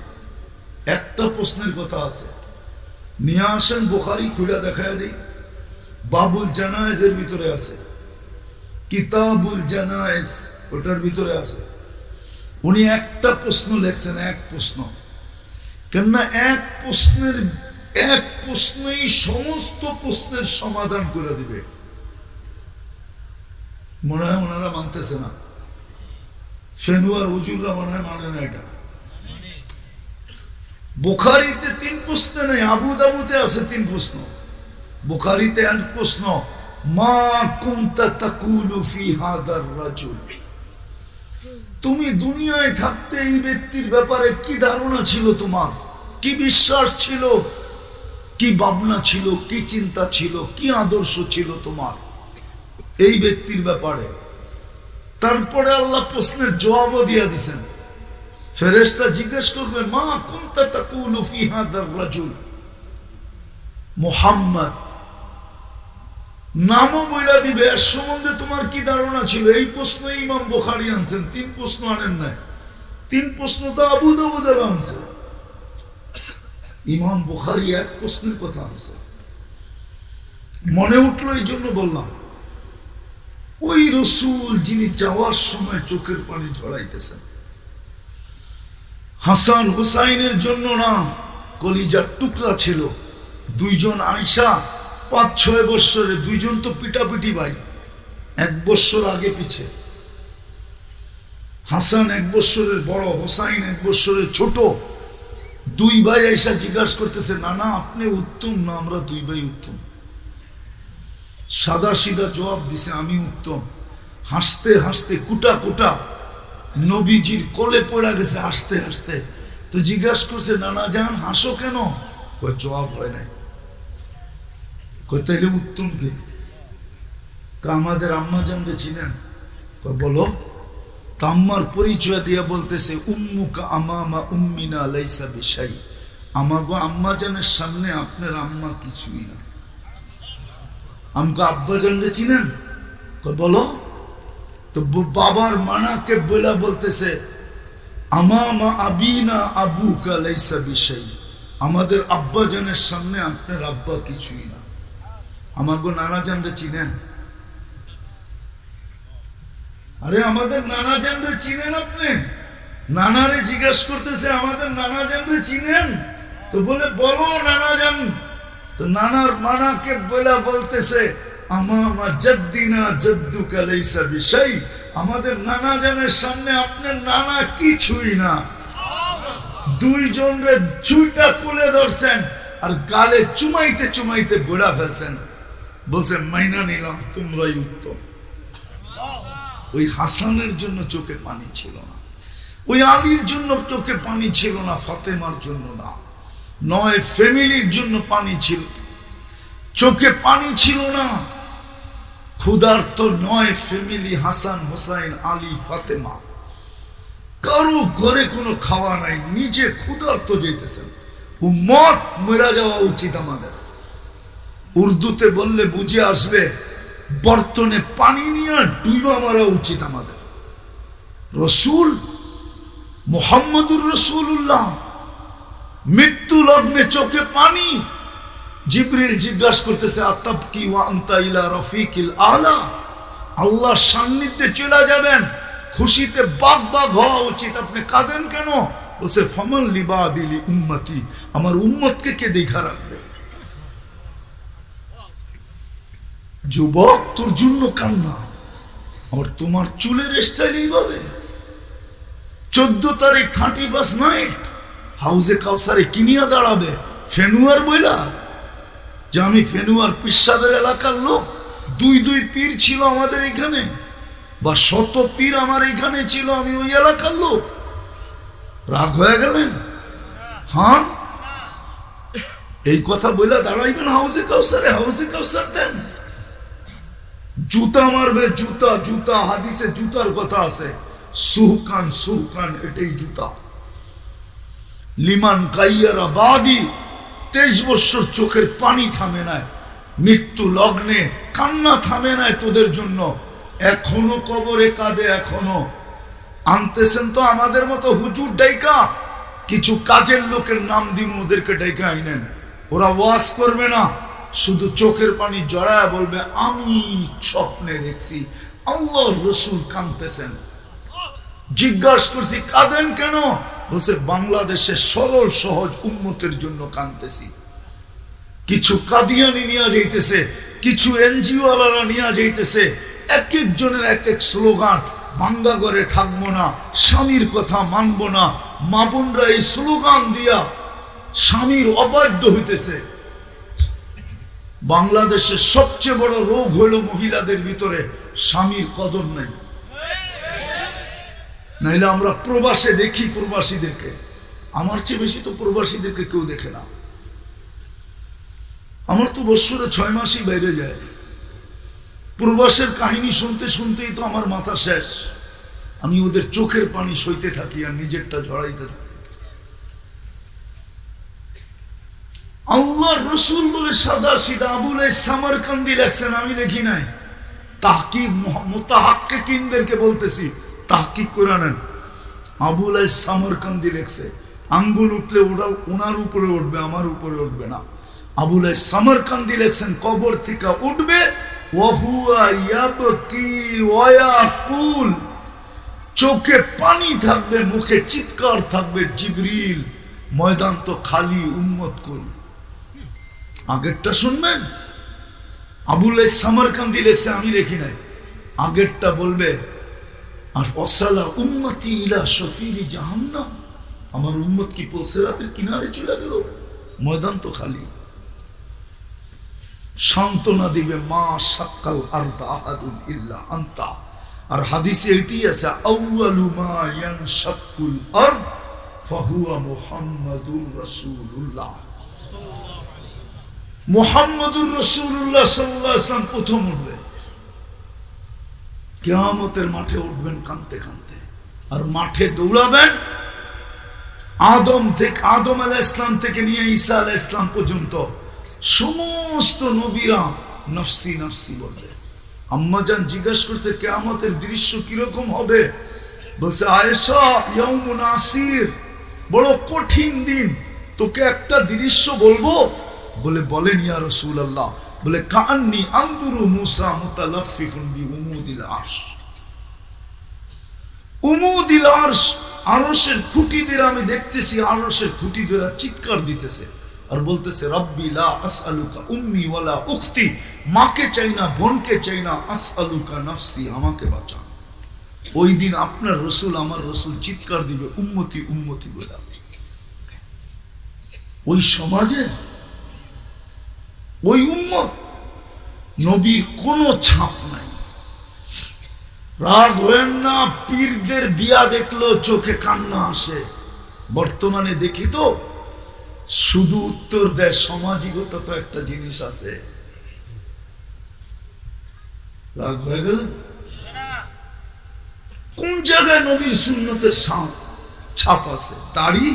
একটা প্রশ্নের কথা আছে। নিয়ে আসেন, বুখারী খুলে দেখায় দিই। বাবুল জানায়েজের ভিতরে আছে, কিতাবুল জানায়েজ ওটার ভিতরে আছে। উনি একটা প্রশ্ন লেখছেন, এক প্রশ্ন। কেননা এক প্রশ্নই সমস্ত প্রশ্নের সমাধান করে দিবে। মনে হয় ওনারা মানতেছে না। ফেনুয়ার হুজুররা মনে হয় মানে না এটা। বুখারীতে 3 প্রশ্ন নেই, আবু দাউদে আছে 3 প্রশ্ন। বুখারীতে 1 প্রশ্ন, মা কুনতা তাকুলু ফি হাদার রাজুল, তুমি দুনিয়ায় থাকতে এই ব্যক্তির ব্যাপারে কি ধারণা ছিল তোমার, কি বিশ্বাস ছিল, কি ভাবনা ছিল, কি চিন্তা ছিল, কি আদর্শ ছিল তোমার এই ব্যক্তির ব্যাপারে। তারপরে আল্লাহ প্রশ্নের জবাবও দিয়ে দিয়েছেন। ফেরেশতা জিজ্ঞেস করবে, মা কুনতা তাকুলু ফি হাদার রাজুল মুহাম্মদ, নামও বইলা দিবে, এর সম্বন্ধে তোমার কি ধারণা ছিল। এই প্রশ্ন ইমাম বুখারী আনছেন, 3 প্রশ্ন আনেন নাই। 3 প্রশ্ন তো আবু দাউদ আনছে, ইমাম বুখারী 1 প্রশ্নের কথা আনছে। মনে উঠলো এই জন্য বললাম, ওই রাসূল যিনি যাওয়ার সময় চোখের পানি ঝরাইতেছেন, হাসান হুসাইনের জন্য না, কলিজার টুকরা ছিল। 2 জন আয়েশা 5-6 বছরে, 2 জন তো পিটাপিটি ভাই, 1 বছর আগে পিছে। হাসান 1 বছরের বড়, হুসাইন 1 বছরের ছোট। 2 ভাই আয়েশা জিজ্ঞাসা করতেছে, না না আপনি উত্তম না, আমরা 2 ভাই উত্তম। সাদা সিধা জবাব দিছে, আমি উত্তম। হাসতে হাসতে কুটা কুটা নবীজির কোলে পড়া গেছে হাসতে হাসতে। তো জিজ্ঞাসা করছে, নানা জান হাসো কেন? কই জবাব হয় নাই। কই তাইলে উত্তম কে? আমাদের আম্মা জানবে চিনেন? বলো। আম্মার পরিচয় দিয়ে বলতেছে, উম্মুকা আমামা উম্মিনা লাইসা বিশাই, আমাগো আম্মা জানের সামনে আপনার আম্মা কিছুই না। আমগো আব্বা জানবে চিনেন? বলো। তো বাবার মানাকে বলা বলতেছে, আমামা আবিনা আবুকা লাইসা বিশাই, আমাদের আব্বা জানের সামনে আপনার আব্বা কিছুই না। আমার গো নানা জানরে চিনেন? আরে আমাদের নানা জানরে চিনেন? আপনি নানারে জিজ্ঞাসা করতেছে আমাদের নানা জানরে চিনেন? তো বলে বলো নানা জান। তো নানার মানাকে বলে বলতেছে আমার জদ্দিনা জদ্দুকা লাইসা বিশাই, আমাদের নানা জানের সামনে আপনার নানা কিছুই না। দুইজনরে ছুইটা কুলে ধরছেন আর গালে চুমাইতে চুমাইতে বুড়া ফেলছেন, বলছেন মাইনা নিলাম, তোমরাই উত্তম। ওই হাসানের জন্য চোখে পানি ছিল না, ওই আলীর জন্য চোখে পানি ছিল না, ফাতেমার জন্য না, নয় ফ্যামিলির জন্য পানি ছিল, চোখে পানি ছিল না। ক্ষুধার্ত নয় ফ্যামিলি, হাসান হোসাইন আলী ফাতেমা, কারো ঘরে কোনো খাওয়া নাই, নিজে ক্ষুধার্ত যেতেছেন। উম্মত মরা যাওয়া উচিত আমাদের। উর্দুতে বললে বুঝে আসবে, বর্তনে পানি নিয়ে ডুবা মারা উচিত আমাদের। রসুল মুহাম্মদুর রাসূলুল্লাহ মৃত্যু লগ্নে চোখে পানি। জিবরিল জিজ্ঞাসা করতেছে আতাবকি ওয়া আনতা ইলা রফিকিল আলা, আল্লাহর সান্নিধ্যে চলে যাবেন, খুশিতে বাগ বাগ হওয়া উচিত, আপনি কাঁদেন কেন? বলছে ফামান লিবাদিলি উম্মতি, আমার উম্মতকে কে দেখা রাখবে? যুবক তোর জন্য কান্না, আর তোমার চুলের স্টাইল এইভাবে। 14 তারিখ 31 নাইট হাউজে কাউসারে কিনিয়া দাঁড়াবে ফেনুয়ার বইলা, যে আমি ফেনুয়ার পিসাবের এলাকার লোক। দুই পীর ছিল আমাদের এখানে, বা 100 পীর আমার এখানে ছিল, আমি ওই এলাকার লোক। রাগ হয়ে গেলেন? হ্যাঁ, এই কথা বইলা দাঁড়াইবেন হাউজে কাউসারে? হাউজে কাউসার দেন, জুতা মারবে, জুতা জুতা। হাদিসে জুতার কথা আছে, সুহকান সুহকান, এটাই জুতা। লিমান কাইয়ারা বাদি, 23 বছর চোখের পানি থামে নাই, মৃত্যু লগ্নে কান্না থামে নাই তোদের জন্য, এখনো কবরে কাঁদে। এখনো আনতেছেন তো আমাদের মতো হুজুর ডাইকা, কিছু কাজের লোকের নাম দিন, ওদেরকে ডাইকা আইনেন। ওরা ওয়াজ করবে না, শুধু চোখের পানি জড়ায় বলবে আমি স্বপ্নে দেখছি আল্লাহর রাসূল কাঁদতেছেন। জিজ্ঞাসা করছি কাঁদেন কেন? বলছে বাংলাদেশের সরল সহজ উম্মতের জন্য কাঁদতেছি। কিছু কাদিয়ানি নিয়ে যাইতেছে, কিছু এনজিও ওয়ালারা নিয়ে যাইতেছে, এক একজনের এক এক স্লোগান। ভাঙ্গা ঘরে থাকবো না, স্বামীর কথা মানবো না। মা বোনরা এই স্লোগান দিয়া স্বামীর অবাধ্য হইতেছে। বাংলাদেশের সবচেয়ে বড় রোগ হইল মহিলাদের ভিতরে স্বামীর কদর নাই। নাইলে আমরা প্রবাসে দেখি প্রবাসীদেরকে, আমার চেয়ে বেশি তো প্রবাসীদেরকে কেউ দেখে না। আমার তো বছরে 6 মাসই বাইরে যায়। প্রবাসের কাহিনী শুনতে শুনতেই তো আমার মাথা শেষ। আমি ওদের চোখের পানি সইতে থাকি আর নিজেরটা ঝরাইতে থাকি। আল্লাহর রাসূল বলে সাদা সিধা আবুল সামারকান্দি লেখছেন, আমি দেখি নাই। তাহকিক মুতাহাক্কিকিনদেরকে বলতেছি, তাহকিক করে নেন। আবুল সামারকান্দি লেখছে, আঙ্গুল উঠলে ওরা ওনার উপরে উঠবে, আমার উপরে উঠবে না। আবুল সামারকান্দি লেখছেন কবর থেকে উঠবে, ওয়াহুয়া ইয়াবকি ওয়া ইয়াকুল, চোখে পানি থাকবে, মুখে চিৎকার থাকবে, জিবরিল ময়দান তো খালি, উম্মত কই? আগেরটা শুনবেন, আবুল সামারকান্দি লেখছে, আমি লিখি নাই। আগেরটা বলবে আর অসালা উম্মতি ইলা শফিরি জাহান্নাম, আমার উম্মত কি পুলসিরাতের কিনারে চলে গেল, ময়দান তো খালি। সান্ত্বনা দিবে মা সাক্কাল আরদা আহাদুন ইল্লা আনতা। আর হাদিসে এটি আছে, আউয়ালু মা ইয়ানশাক্কুল আরদ ফাহুয়া মুহাম্মাদুর রাসূলুল্লাহ। মুহাম্মাদুর রাসূলুল্লাহ সাল্লাল্লাহু আলাইহি ওয়াসাল্লাম প্রথম উঠবে, কিয়ামতের মাঠে উঠবেন কাঁদতে কাঁদতে, আর মাঠে দৌড়াবেন। আদম আলাইহিস সালাম থেকে নিয়ে ঈসা আলাইহিস সালাম পর্যন্ত সমস্ত নবীরা নফসি নফসি বলবে। আম্মাজান জিজ্ঞাসা করছে কিয়ামতের দৃশ্য কিরকম হবে? বলছে আয়েশা ইয়াউমুন আসির, বড় কঠিন দিন, তোকে একটা দৃশ্য বলবো। বলে বলেন ইয়া রাসূলুল্লাহ। বলে কান্নি আনদুরু মুসা মুতালাফফিফুন বিউমুদিল আরশ। উমুদিল আরশ, আরশের খুঁটিদের আমি দেখতেছি, আরশের খুঁটিদের চিৎকার দিতেছে আর বলতেছে রব্বি লা আসআলুকা উম্মি ওয়ালা উখতি, মাকে চাই না, বোনকে চাই না, আসআলুকা নাফসি, আমাকে বাঁচান। ওই দিন আপনার রসুল, আমার রসুল চিৎকার দিবে উম্মতি উম্মতি বলে। ওই সমাজে ওই উম্মত, নবীর কোনো ছাপ নাই। রাগ হয়েন না, পীরদের বিয়া দেখলেও চোখে কান্না আসে। বর্তমানে দেখি তো শুধু উত্তর দেয় সামাজিকতা তো একটা জিনিস আছে। রাগ হয়ে গেল? কোন জায়গায় নবীর সুন্নতের ছাপ আছে? দাড়ি।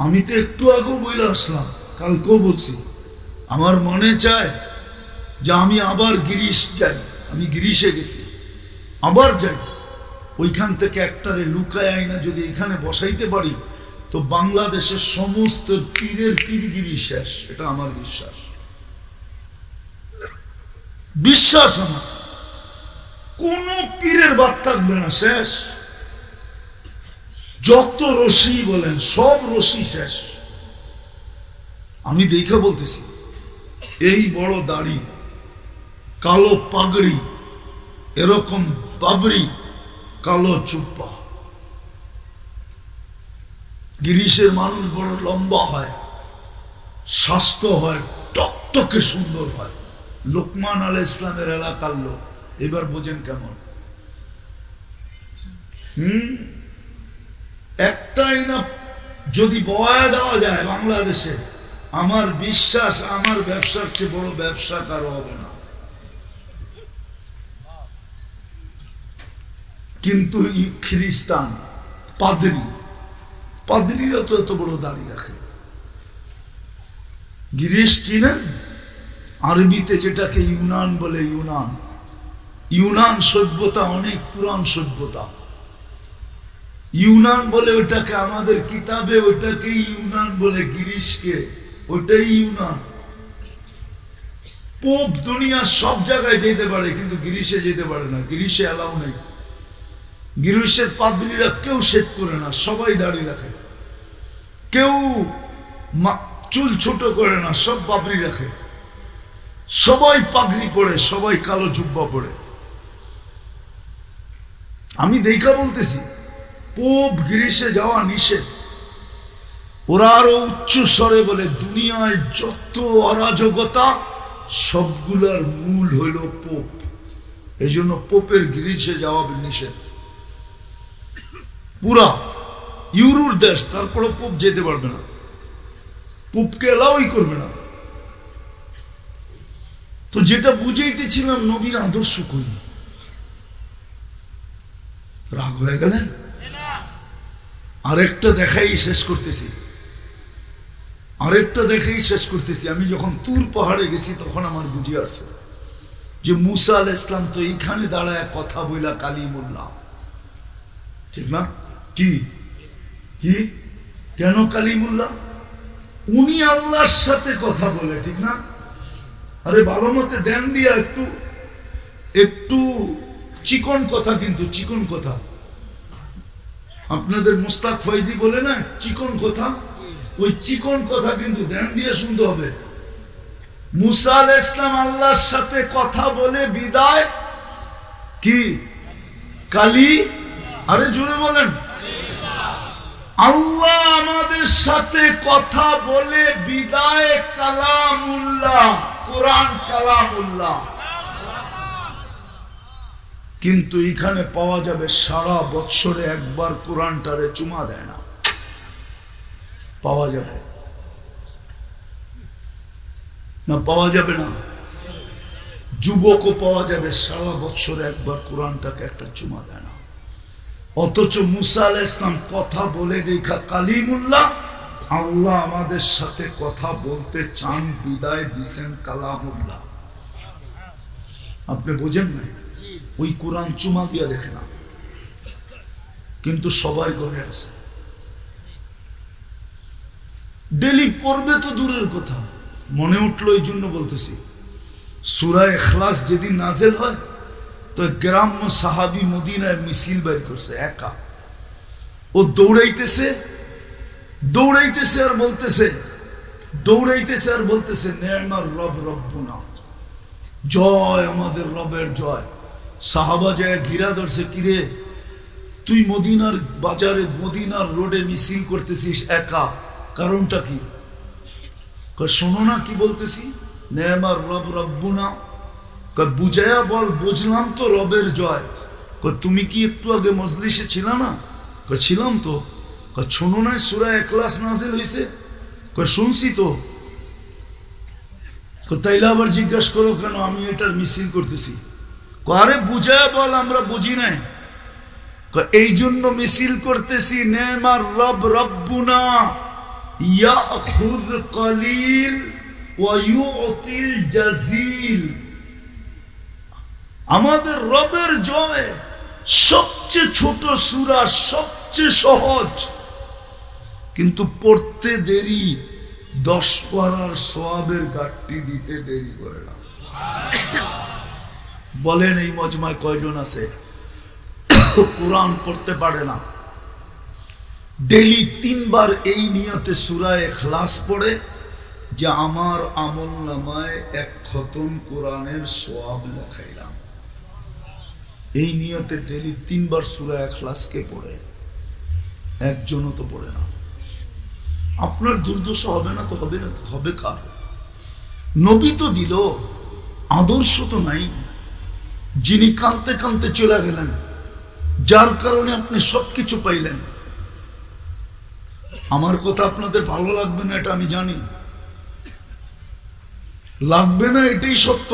আমি তো একটু আগেও বলে আসলাম, কালকেও বলছি, আমার মনে চায় যে আমি আবার গিরিশ যাই। আমি গিরিশে গেছি, আবার যাই, ওইখান থেকে একটারে লুকায় আইনা যদি এখানে বসাইতে পারি তো বাংলাদেশের সমস্ত পীরের পীরগিরি শেষ। এটা আমার বিশ্বাস, বিশ্বাস আমার। কোন পীরের বাদ থাকবে না, শেষ। যত রশি বলেন সব রশি শেষ। আমি দেখে বলতেছি, এই বড় দাড়ি, কালো পাগড়ি, এরকম বাবরি, কালো চুপ্পা। গিরিশের মানুষ বড় লম্বা হয়, স্বাস্থ্য হয়, টকটকে সুন্দর হয়। লোকমান আলাইহিস ইসলামের এলাকার লোক। এবার বোঝেন কেমন। একটাই না যদি বয়া দেওয়া যায় বাংলাদেশে, আমার বিশ্বাস আমার ব্যবসার চেয়ে বড় ব্যবসা কারো হবে না। কিন্তু খ্রিস্টান পাদ্রীরা তো এত বড় দাড়ি রাখে। গিরিশ চিনেন? আরবিতে যেটাকে ইউনান বলে, ইউনান সভ্যতা অনেক পুরান সভ্যতা। ইউনান বলে ওটাকে, আমাদের কিতাবে ওটাকে ইউনান বলে, গিরিশকে ওটাই ইউনান। পোপ দুনিয়ার সব জায়গায় যেতে পারে কিন্তু গিরিশে যেতে পারে না, গিরিশে অ্যালাউ নেই। গিরিশের পাদ্রীরা কেউ শেভ করে না, সবাই দাড়ি রাখে। কেউ চুল ছোট করে না, সব বাবরি রাখে। সবাই পাগড়ি পরে, সবাই কালো জুব্বা পরে। আমি দেখা বলতেছি, পোপ গিরিশে যাওয়া নিষেধ। ওরা আরো উচ্চ স্বরে বলে দুনিয়ায় যত অরাজকতা সবগুলার মূল হইল পোপ। এই জন্য পোপের গিরিশে যাওয়া নিষেধ। পুরা ইউরোর দেশ, তারপরে পোপ যেতে পারবে না, পোপকে এলাওই করবে না। তো যেটা বুঝাইতেছিলাম, নবীর আদর্শ করি। রাগ হয়ে গেলেন? আরেকটা দেখাই শেষ করতেছি, আমি যখন তুর পাহাড়ে গেছি তখন আমার বুঝে আসছে যে মুসা আলাইহিস ইসলাম তো এইখানে দাঁড়ায় কথা বইলা কালিমুল্লাহ, ঠিক না? কি কি কেন কালিমুল্লাহ? উনি আল্লাহর সাথে কথা বলে, ঠিক না? আরে ভালো মতে দেন দিয়া একটু একটু চিকন কথা, কিন্তু চিকন কথা। আপনাদের মুস্তাক ফয়জি বলে না চিকন কথা, ওই চিকন কথা কিন্তু ধ্যান দিয়ে শুনতে হবে। মুসা আলাইহিস সালাম আল্লাহর সাথে কথা বলে বিদায় কি কালি, আরে জোরে বলেন, আল্লাহ আমাদের সাথে কথা বলে বিদায় কালামুল্লাহ, কোরআন কালামুল্লাহ। কিন্তু এখানে পাওয়া যাবে সারা বৎসরে একবার কোরআনটারে চুমা দেয় না, পাওয়া যাবে না? পাওয়া যাবে না? যুবকও পাওয়া যাবে সারা বৎসরে একবার কোরআনটাকে একটা চুমা দেয় না। অথচ মুসা আলাইহিস সালাম কথা বলে দেখা কালিমুল্লাহ, আল্লাহ আমাদের সাথে কথা বলতে চান বিদায় দিছেন কালামুল্লাহ। আপনি বোঝেন না? ওই কোরআন চুমা দিয়া দেখে না, কিন্তু সবাই ঘরে আছে, ডেলি পড়বে তো দূরের কথা, মনে উঠলো এই জন্য বলতেছি, সূরা ইখলাস যেদিন নাজেল হয় তো গ্রাম্য সাহাবী মদিনায় মিছিল বের করছে একা। ও দৌড়াইতেছে আর বলতেছে নেমার রব রব্বুনা, জয় আমাদের রবের জয়। সাহাবা যায় ঘিরা ধরছে, কিরে তুই মদিনার বাজারে মদিনার রোডে মিছিল করতেছিস একা, কারণটা কি? শোনো না কি বলতেছি, নেমার রব রব্বুনা। বুঝায়া বল, বুঝলাম তো রবের জয়। তুমি কি একটু আগে মজলিসে ছিল না? ছিলাম তো। শোনো না সূরা ইখলাস নাযিল হয়েছে? শুনছি তো। তাইলে আবার জিজ্ঞাসা করো কেন আমি এটার মিছিল করতেছি? আরে বুঝায়া বল, আমরা বুঝি নাই। এই জন্য মিছিল করতেছি, নেমার রব রব্বুনা ইয়াখুয কলিল ওয়া ইউতিল জাজিল। আমাদের রবের জয় সবচেয়ে ছোট সূরা, সবচেয়ে সহজ, কিন্তু পড়তে দেরি, 10 পারার সওয়াবের গাঁটটি দিতে দেরি করে না। বলেন এই মজমায় কয়জন আছে কোরআন পড়তে পারে না? ডেইলি 3 বার এই নিয়তে সূরা ইখলাস পড়ে যে আমার আমলনামায় 1 খতম কোরআনের সওয়াব লেখাইলাম। এই নিয়তে ডেইলি 3 বার সূরা ইখলাসকে পড়ে, একজনও তো পড়ে না। আপনার দুর্দশা হবে না তো হবে না, হবে কার? নবী তো দিল, আদর্শ তো নাই। যিনি কাঁদতে কাঁদতে চলে গেলেন, যার কারণে আপনি সবকিছু পাইলেন। আমার কথা আপনাদের ভালো লাগবে না এটা আমি জানি, লাগবে না এটাই সত্য।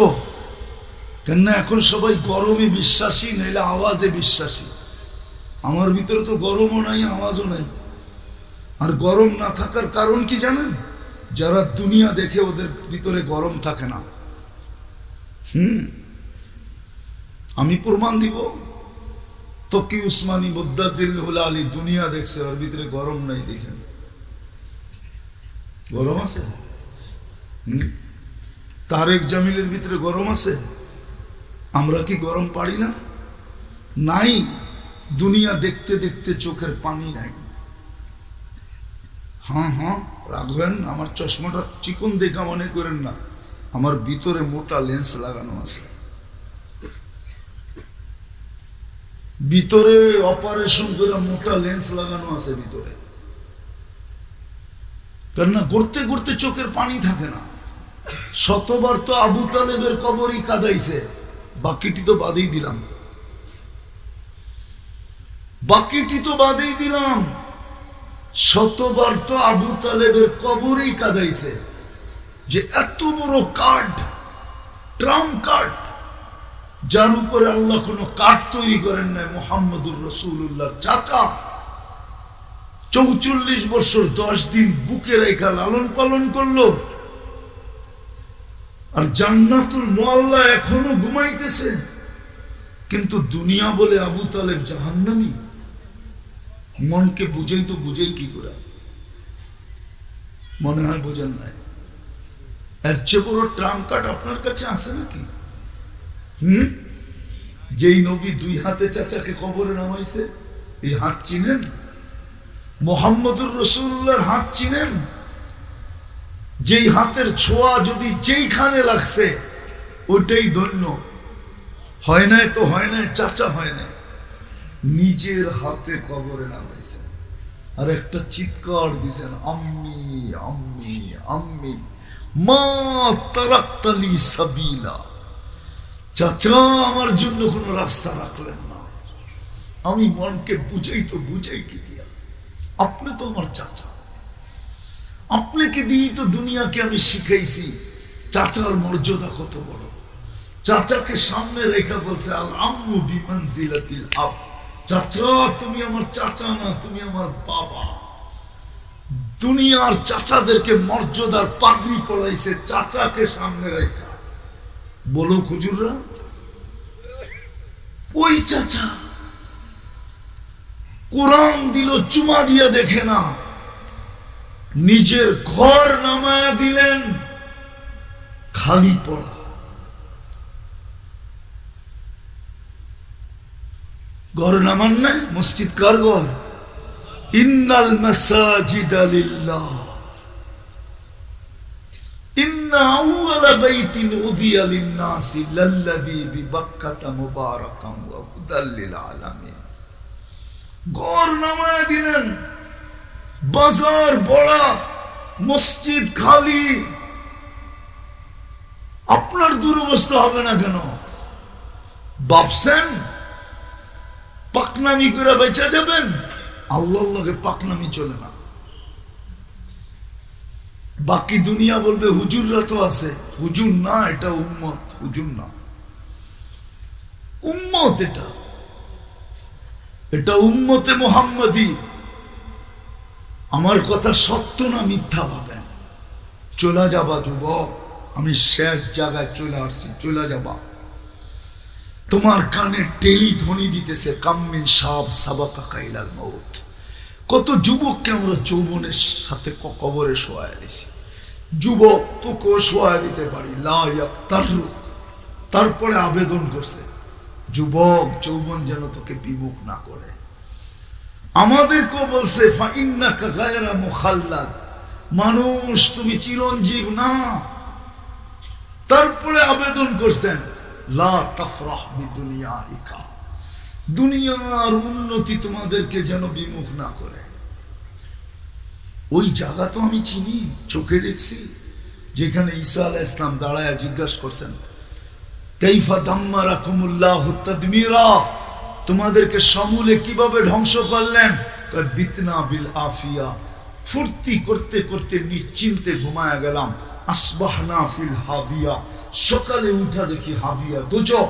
কেননা এখন সবাই গরমে বিশ্বাসী, নাইলে আওয়াজে বিশ্বাসী। আমার ভিতরে তো গরমও নাই, আওয়াজও নাই। আর গরম না থাকার কারণ কি জানেন? যারা দুনিয়া দেখে ওদের ভিতরে গরম থাকে না। আমি প্রমাণ দিব। তকি উসমানী মুদ্দাজিল আলী দুনিয়া দেখছে, ওর ভিতরে গরম নাই। দেখেন গরম আছে? তারেক জামিলের ভিতরে গরম আছে? আমরা কি গরম পারি না? নাই। দুনিয়া দেখতে দেখতে চোখের পানি নাই। হ্যাঁ রাখবেন, আমার চশমাটা চিকন দেখা মনে করেন না, আমার ভিতরে মোটা লেন্স লাগানো আছে। ভিতরে অপারেশন করে মোটা লেন্স লাগানো আছে ভিতরে। কেননা ঘুরতে ঘুরতে চোখের পানি থাকে না। শতবার তো আবু তালেবের কবরই কাঁদাইছে, বাকিটি তো বাদেই দিলাম। শতবার তো আবু তালেবের কবরই কাঁদাইছে। যে এত বড় কার্ড, ট্রাম কার্ড, যার উপরে আল্লাহ কোনো কার্ড তৈরি করেন নাই, মুহাম্মদুর রাসূলুল্লাহর চাচা 44 বছর 10 দিন বুকে রেখা লালন পালন করলো। আর জান্নাতুল মুআল্লা এখনো ঘুমাইতেছে, কিন্তু দুনিয়া বলে আবু তালেব জাহান্নামী। মনকে বুঝাই কি করে? মনে হয় বোঝেন নাই। এর চেয়ে বড় ট্রাম কার্ড আপনার কাছে আছে নাকি? যেই নবী 2 হাতে চাচাকে কবরে নামাইছে, এই হাত চিনেন? মুহাম্মদুর রাসূলুল্লাহর হাত চিনেন? যেই হাতের ছোঁয়া যদি যেইখানে লাগছে ওইটাই ধন্য। হয় নাই তো হয় নাই, চাচা হয় নাই, নিজের হাতে কবরে নামাইছে। আর একটা চিৎকার দিয়েছেন, আম্মি আম্মি আম্মি মা তারাক্তালি সাবিলা। চাচা আমার জন্য কোনো রাস্তা রাখলেন না। আমি মনকে বুঝাই কি দিয়া? আপনি তো আমার চাচা, আপনাকে দিয়েই তো দুনিয়াকে আমি শিখাইছি চাচার মর্যাদা কত বড়। চাচাকে সামনে রেখা বলছে আল আম্মু বিমানজিলাতিল আব। চাচা তুমি আমার চাচা না, তুমি আমার বাবা। দুনিয়ার চাচাদেরকে মর্যাদার পাগড়ি পড়াইছে চাচাকে সামনে রেখা। বলো হুজুররা, ওই চাচা কোরআন দিল চুমা দিয়া দেখে না, নিজের ঘর নামায়া দিলেন খালি পড়া। ঘর নামান না, মসজিদ কার ঘর? ইন্নাল মাসাজিদা লিল্লাহ ইন্না আউওয়ালা বাইতিন উযিয়া লিন-নাসি লাল্লাযী বিবাক্কাতা মুবারাকান ওয়া হুদাল লিল আলামিন। ঘর নামায় দিলেন, বাজার বড়, মসজিদ খালি। আপনার দুরবস্থা হবে না কেন? ভাবছেন পাকনামি করে বেঁচে যাবেন? আল্লাহর লগে পাকনামি চলে না। বাকি দুনিয়া বলবে হুজুররা তো আছে। হুজুর না, এটা উম্মত, হুজুর না, উম্মত। এটা উম্মতে মুহাম্মাদি। আমার কথা সত্য না মিথ্যা ভাবেন। চলে যাবা যুবক, আমি শেষ জায়গায় চলে আসছি, চলে যাবা। তোমার কানে টেলি ধ্বনি দিতেছে কাম্মিন সাব সাবাকা কাইলাল মউত। কত যুবককে আমরা যৌবনের সাথে কবরে শোয়ায় দিছি। যুবক তোকে শোয়ায় দিতে পারি, লা ইয়াক্তারুক। তারপরে আবেদন করছে, যুবক যৌবন যেন তোকে বিমুখ না করে। আমাদেরকেও বলছে ফাইন্নাকা গায়রা মুখাল্লাদ, মানুষ তুমি চিরঞ্জীব না। তারপরে আবেদন করছেন লা তাফরাহ বিদুনিয়াইকা, দুনিয়ার উন্নতি তোমাদেরকে যেন বিমুখ না করে। ওই জায়গা তো আমি চিনি, চোখে দেখছি, যেখানে ঈসা আলাইহিস সালাম দাঁড়ায় জিজ্ঞাসা করছেন কাইফা দাম্মারাকুমুল্লাহু তাদমিরা, তোমাদেরকে সমূলে কিভাবে ধ্বংস করলেন? বিতনা বিল আফিয়া, ফুর্তি করতে করতে নিশ্চিন্তে ঘুমায়া গেলাম। আসবাহনা ফিল হাবিয়া, সকালে উঠা দেখি হাবিয়া দোজখ।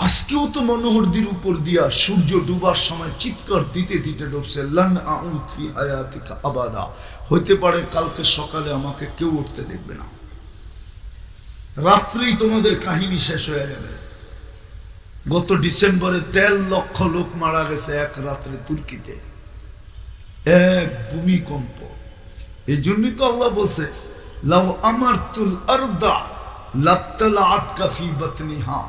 আজকেও তো মনোহরদির উপর দিয়া সূর্য ডুবার সময় চিৎকার দিতে দিতে ডুবছে, লান আউদ ফি হায়াতিকা আবাদা, হইতে পারে কালকে সকালে আমাকে কেউ উঠতে দেখবে না। রাত্রেই তোমাদের কাহিনী শেষ হয়ে যাবে। গত ডিসেম্বরে 13 লক্ষ লোক মারা গেছে এক রাত্রে তুর্কিতে, এক ভূমিকম্প। এই জন্যই তো আল্লাহ বলছে লাউ আমারতুল আরদা লাবতালাআতকা ফি বাতনিহা,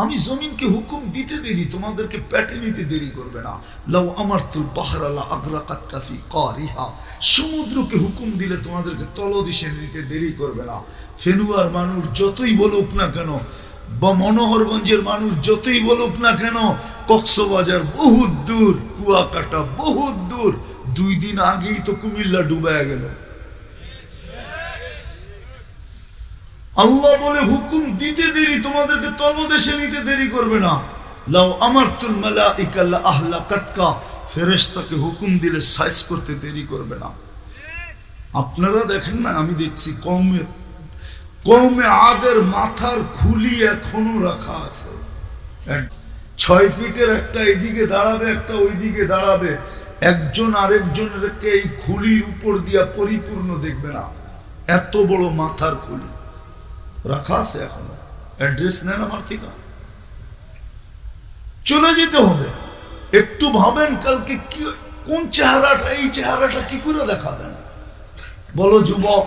আমি জমিনকে হুকুম দিতে দেরি, তোমাদেরকে পেটে নিতে দেরি করবে না। লাউ আমারতুল বাহরা লা আগরাকাতকা ফি কারিহা, সমুদ্রকে হুকুম দিলে তোমাদেরকে তলদেশে নিতে দেরি করবে না। ফেনুয়ার মানুষ যতই বলুক না কেন, বা মনোহরগঞ্জের মানুষ যতই বলুক না কেন, কক্সবাজার বহুত দূর, কুয়াকাটা বহুত দূর। 2 দিন আগেই তো কুমিল্লা ডুবায় গেল। আল্লাহ বলে হুকুম দিতে দেরি, তোমাদেরকে তলদেশে নিতে দেরি করবে না। লাউ আমারতুল মালাইকা লা আহলাকাতকা, ফেরেশতাকে হুকুম দিলে সাইজ করতে দেরি করবে না। আপনারা দেখেন না, আমি দেখছি কওমে আদের মাথার খুলি এখনো রাখা আছে। 6 ফিটের একটা এদিকে দাঁড়াবে, একটা ওইদিকে দাঁড়াবে। একজন আরেকজনকে এই খুলির উপর দিয়া পরিপূর্ণ দেখবে না, এত বড় মাথার খুলি রাখা আছে এখনো। অ্যাড্রেস নেন আমার থেকে, চলে যেতে হবে। একটু ভাবেন কালকে কি, কোন চেহারাটা, এই চেহারাটা কি করে দেখাবেন? বলো যুবক,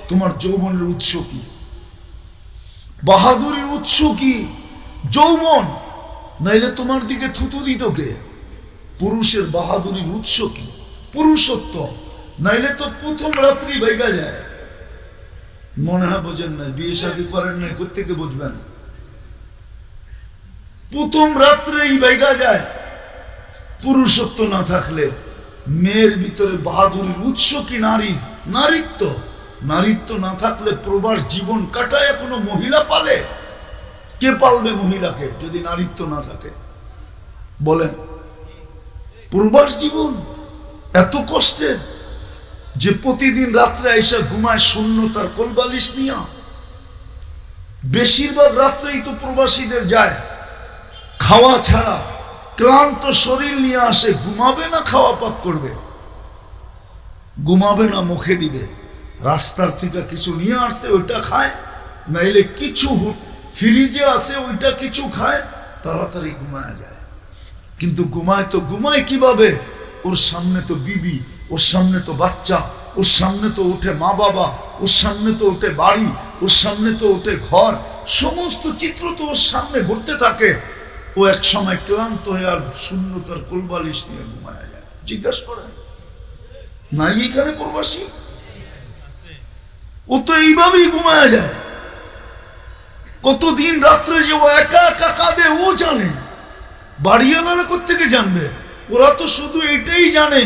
তোমার যৌবনের উৎস কি? বাহাদুরির উৎস কি? যৌবন, নাইলে তোমার দিকে থুতু দিত কে? পুরুষের বাহাদুরির উৎস কি? পুরুষত্ব, নাইলে তো প্রথম রাত্রি বাইগা যায়। মনে হয় বোঝেন না, বিয়ে শাদী করেন নাই, কোত্থেকে বুঝবেন? প্রথম রাত্রেই বাইগা যায়। পুরুষত্ব না থাকলে মেয়ের ভিতরে বাহাদুরির উৎস কি? নারীর নারীত্ব। নারীত্ব না থাকলে প্রবাস জীবন কাটায় কোনো মহিলা পালে? কে পালবে মহিলাকে যদি নারীত্ব না থাকে? বলেন, প্রবাস জীবন এত কষ্টের যে প্রতিদিন রাত্রে আইসা ঘুমায় শূন্যতার কোলবালিশ নিয়া। বেশিরভাগ রাত্রেই তো প্রবাসীদের যায় খাওয়া ছাড়া, ক্লান্ত শরীর নিয়ে আসে। ঘুমাবে না খাওয়া পাক করবে, ঘুমাবে না মুখে দিবে। রাস্তার থেকে কিছু নিয়ে আসছে ওইটা খায়, নাইলে কিছু ফ্রিজে আছে ওইটা কিছু খায়, তাড়াতাড়ি ঘুমায় যায়। কিন্তু ঘুমায় তো ঘুমায় কিভাবে? ওর সামনে তো বিবি, ওর সামনে তো বাচ্চা, ওর সামনে তো ওঠে মা বাবা, ওর সামনে তো ওঠে বাড়ি, ওর সামনে তো ওঠে ঘর, সমস্ত চিত্র তো ওর সামনে ঘুরতে থাকে। ও এক সময় ক্লান্ত হয়ে আর শূন্যতার কোলবালিশ নিয়ে ঘুমায়া যায়। জিজ্ঞাসা করেন নাই এখানে প্রবাসী? ও তো এইভাবেই ঘুমায়া যায়। কতদিন রাত্রে যে ও একা একা কাঁদে ও জানে, বাড়িওয়ালারা কোত্থেকে জানবে? ওরা তো শুধু এটাই জানে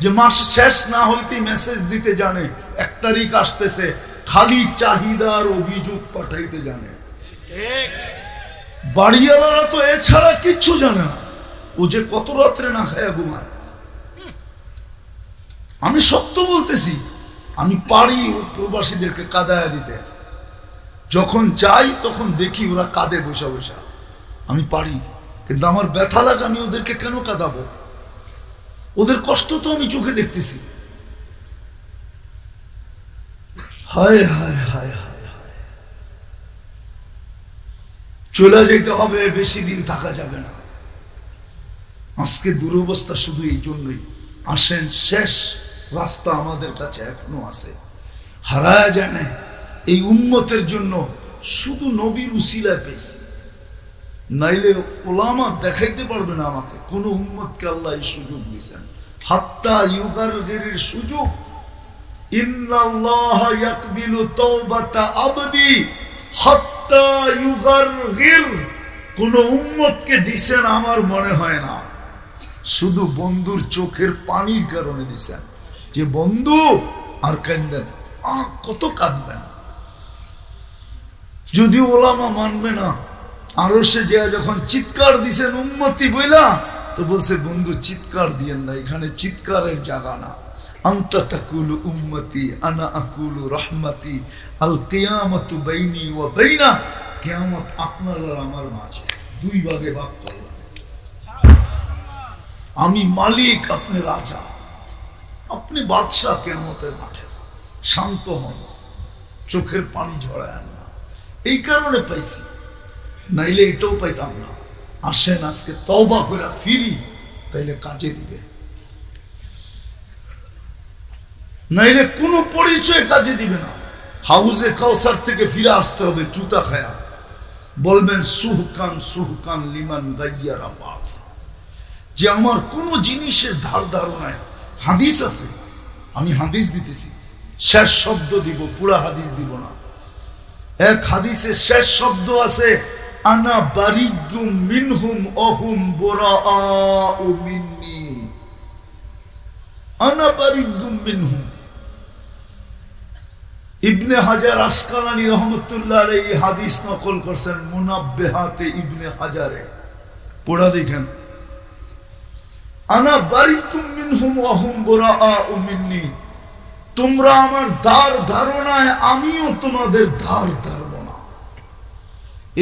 যে মাস শেষ না হইতে মেসেজ দিতে জানে 1 তারিখ আসতেছে, খালি চাহিদার অভিযোগ পাঠাইতে জানে। বাড়িওয়ালারা তো এছাড়া কিচ্ছু জানে না। ও যে কত রাত্রে না খায়া ঘুমায়। আমি সত্য বলতেছি, আমি পারি ও প্রবাসীদেরকে কাঁদায়া দিতে। যখন যাই তখন দেখি ওরা কাঁদে বসা বসা, আমি পারি, কিন্তু আমার ব্যথা লাগে। আমি ওদেরকে কেন কাঁদাবো? ওদের কষ্ট তো আমি চোখে দেখতেছি। হায় হায় হায় হায় হায়, চলে যেতে হবে, বেশি দিন থাকা যাবে না। আজকে দুরবস্থা শুধু এই জন্যই। আসেন, শেষ রাস্তা আমাদের কাছে এখনো আছে, হারায়া যায় না। এই উম্মতের জন্য শুধু নবীর উসিলায় পেয়েছি, নাইলে ওলামা দেখাইতে পারবে না আমাকে কোন উম্মতকে আল্লাহ এই সুযোগ দিয়েছেন। হাত্তা ইউগারগিরির সুযোগ। ইন্নাল্লাহ ইয়াকবিলু তাওবাতা আবদি হাত্তা ইউগারগির, কোন উম্মতকে দিছেন আমার মনে হয় না। শুধু বন্ধুর চোখের পানির কারণে দিছেন, যে বন্ধু আর কাঁদেন, কত কাঁদবেন। যদি ওলামা মানবে না, আরো সে যে যখন চিৎকার দিছেন উম্মতি বইলা, তো বলছে বন্ধু চিৎকার দিয়েন না, এখানে চিৎকারের জায়গা না। আনতা তাকুলু উম্মতি আনা আকুলু রহমতি, আল কিয়ামতু বাইনি ওয়া বাইনা, কিয়ামত আপনার আর আমার মাঝে, 2 ভাগে ভাগ করলাম। আমি মালিক, আপনি রাজা, আপনি বাদশাহ। কিয়ামতের মাঠে শান্ত হন, চোখের পানি ঝরায় না। এই কারণে পাইছি, নাইলে এটাও পাইতাম না। আসেন আজকে তওবা করে ফিরি, তাইলে কাজে দিবে, নাইলে কোনো পরিচয় কাজে দিবে না। হাউজে কাউসার থেকে ফিরে আসতে হবে জুতা খায়া, বলবেন সুহকান সুহকান লিমান গাইয়ারা বাত, যে আমার কোনো জিনিসের ধার ধারণায় হাদিস আছে, আমি হাদিস দিতেছি, শেষ শব্দ দিব, পুরা হাদিস দিব না। এক হাদিসের শেষ শব্দ আছে, আনা বারিগুম মিনহুম অহুম বুরাআউ মিন্নি, আনা বারিগুম মিনহুম। ইবনে হাজার আসকালানী রহমতুল্লাহ আলাইহি হাদিস নকল করছেন মুনাব্বিহাতে ইবনে হাজারে, পড়া দেখেন। আনা বারিগুম মিনহুম অহুম বুরাআউ মিন্নি, তোমরা আমার ধার ধারণায়, আমিও তোমাদের ধার ধারব না।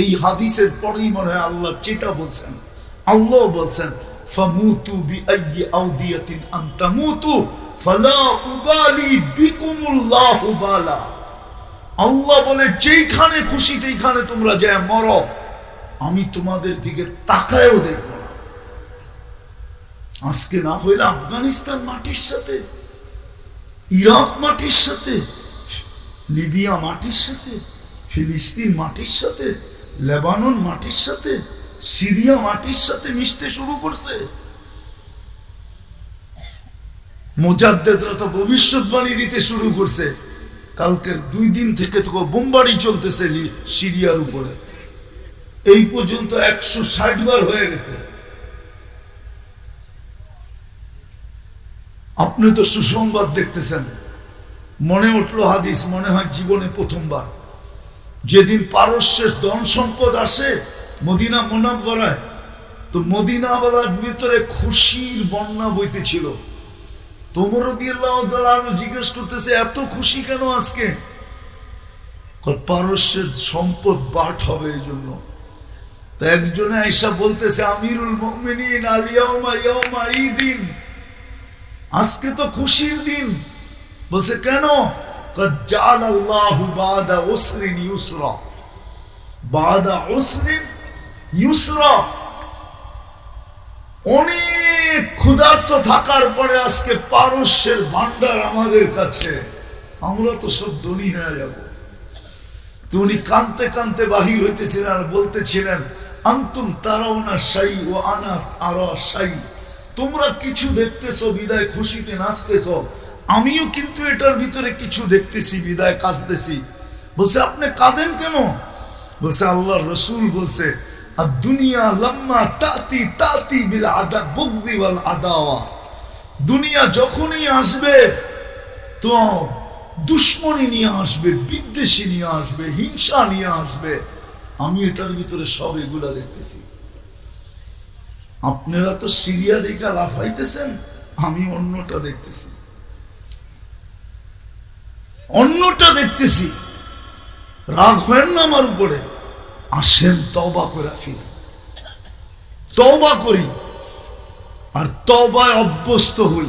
এই হাদিসের পরেই মনে হয় আল্লাহ যেটা বলছেন, আল্লাহ বলছেন ফামুতু বিআইয়ি আউদিয়াতিন আন তামুতু ফালা উবালি বিকুমুল্লাহু বালা। আল্লাহ বলে যেইখানে খুশি সেইখানে তোমরা যায় মরো, আমি তোমাদের দিকে তাকায়ও দেখব না। আজকে না হইলে আফগানিস্তান মাটির সাথে, ইরাক মাটির সাথে, লিবিয়া মাটির সাথে, ফিলিস্তিন মাটির সাথে, লেবানন মাটির সাথে, সিরিয়া মাটির সাথে মিশতে শুরু করছে। মুজাদ্দেদরা তো ভবিষ্যৎবাণী দিতে শুরু করছে। কালকের 2 দিন থেকে তো বোমবাড়ি চলতেছে সিরিয়ার উপরে, এই পর্যন্ত 160 বার হয়ে গেছে। আপনি তো সুসংবাদ দেখতেছেন। মনে উঠলো হাদিস, মনে হয় জীবনে প্রথমবার, যেদিন পারস্যের ধন সম্পদ আসে মদিনা মুনাওয়ারায়, তো মদিনাওয়ালার ভিতরে খুশির বন্যা বইতেছিল। তোমর রাদিয়াল্লাহু তাআলা আনহু জিজ্ঞেস করতেছে এত খুশি কেন আজকে? পারস্যের সম্পদ বাট হবে এই জন্য। তো একজনে আয়েশা বলতেছে আমিরুল মুমিনিন আল ইয়াউমা ইয়াউমা ঈদিন, আজকে তো খুশির দিন। বলছে কেন? কদ জাআলাল্লাহু বাদা উসরিন ইউসরা, বাদা উসরিন ইউসরা, অনেক অনেক ক্ষুধার্ত থাকার পরে আজকে পারস্যের ভান্ডার আমাদের কাছে, আমরা তো সব ধনী হয়ে যাব। তো উনি কানতে কানতে বাহির হইতেছিলেন আর বলতেছিলেন, আন্তুম তারাউনা শাই ও আনা আরা শাই, তোমরা কিছু দেখতেছো বিদায় খুশিতে নাচতেছো, আমিও কিন্তু এটার ভিতরে কিছু দেখতেছি বিদায় কাঁদতেছি। বলছে আপনি কাঁদেন কেন? বলছে আল্লাহ রসুল বলছে, আর দুনিয়া লম্মা তাতি তাতি বিল আদা বুগদি ওয়াল আদাওয়া, দুনিয়া যখনই আসবে তো দুশ্মনী নিয়ে আসবে, বিদ্বেষী নিয়ে আসবে, হিংসা নিয়ে আসবে। আমি এটার ভিতরে সব এগুলা দেখতেছি। আপনারা তো সিরিয়া দেখা লাফাইতেছেন, আমি অন্যটা দেখতেছি, অন্যটা দেখতেছি। রাগ হয় না আমার উপরে, আসেন তওবা করে ফিরি, তওবা করি আর তওবায় অভ্যস্ত হই।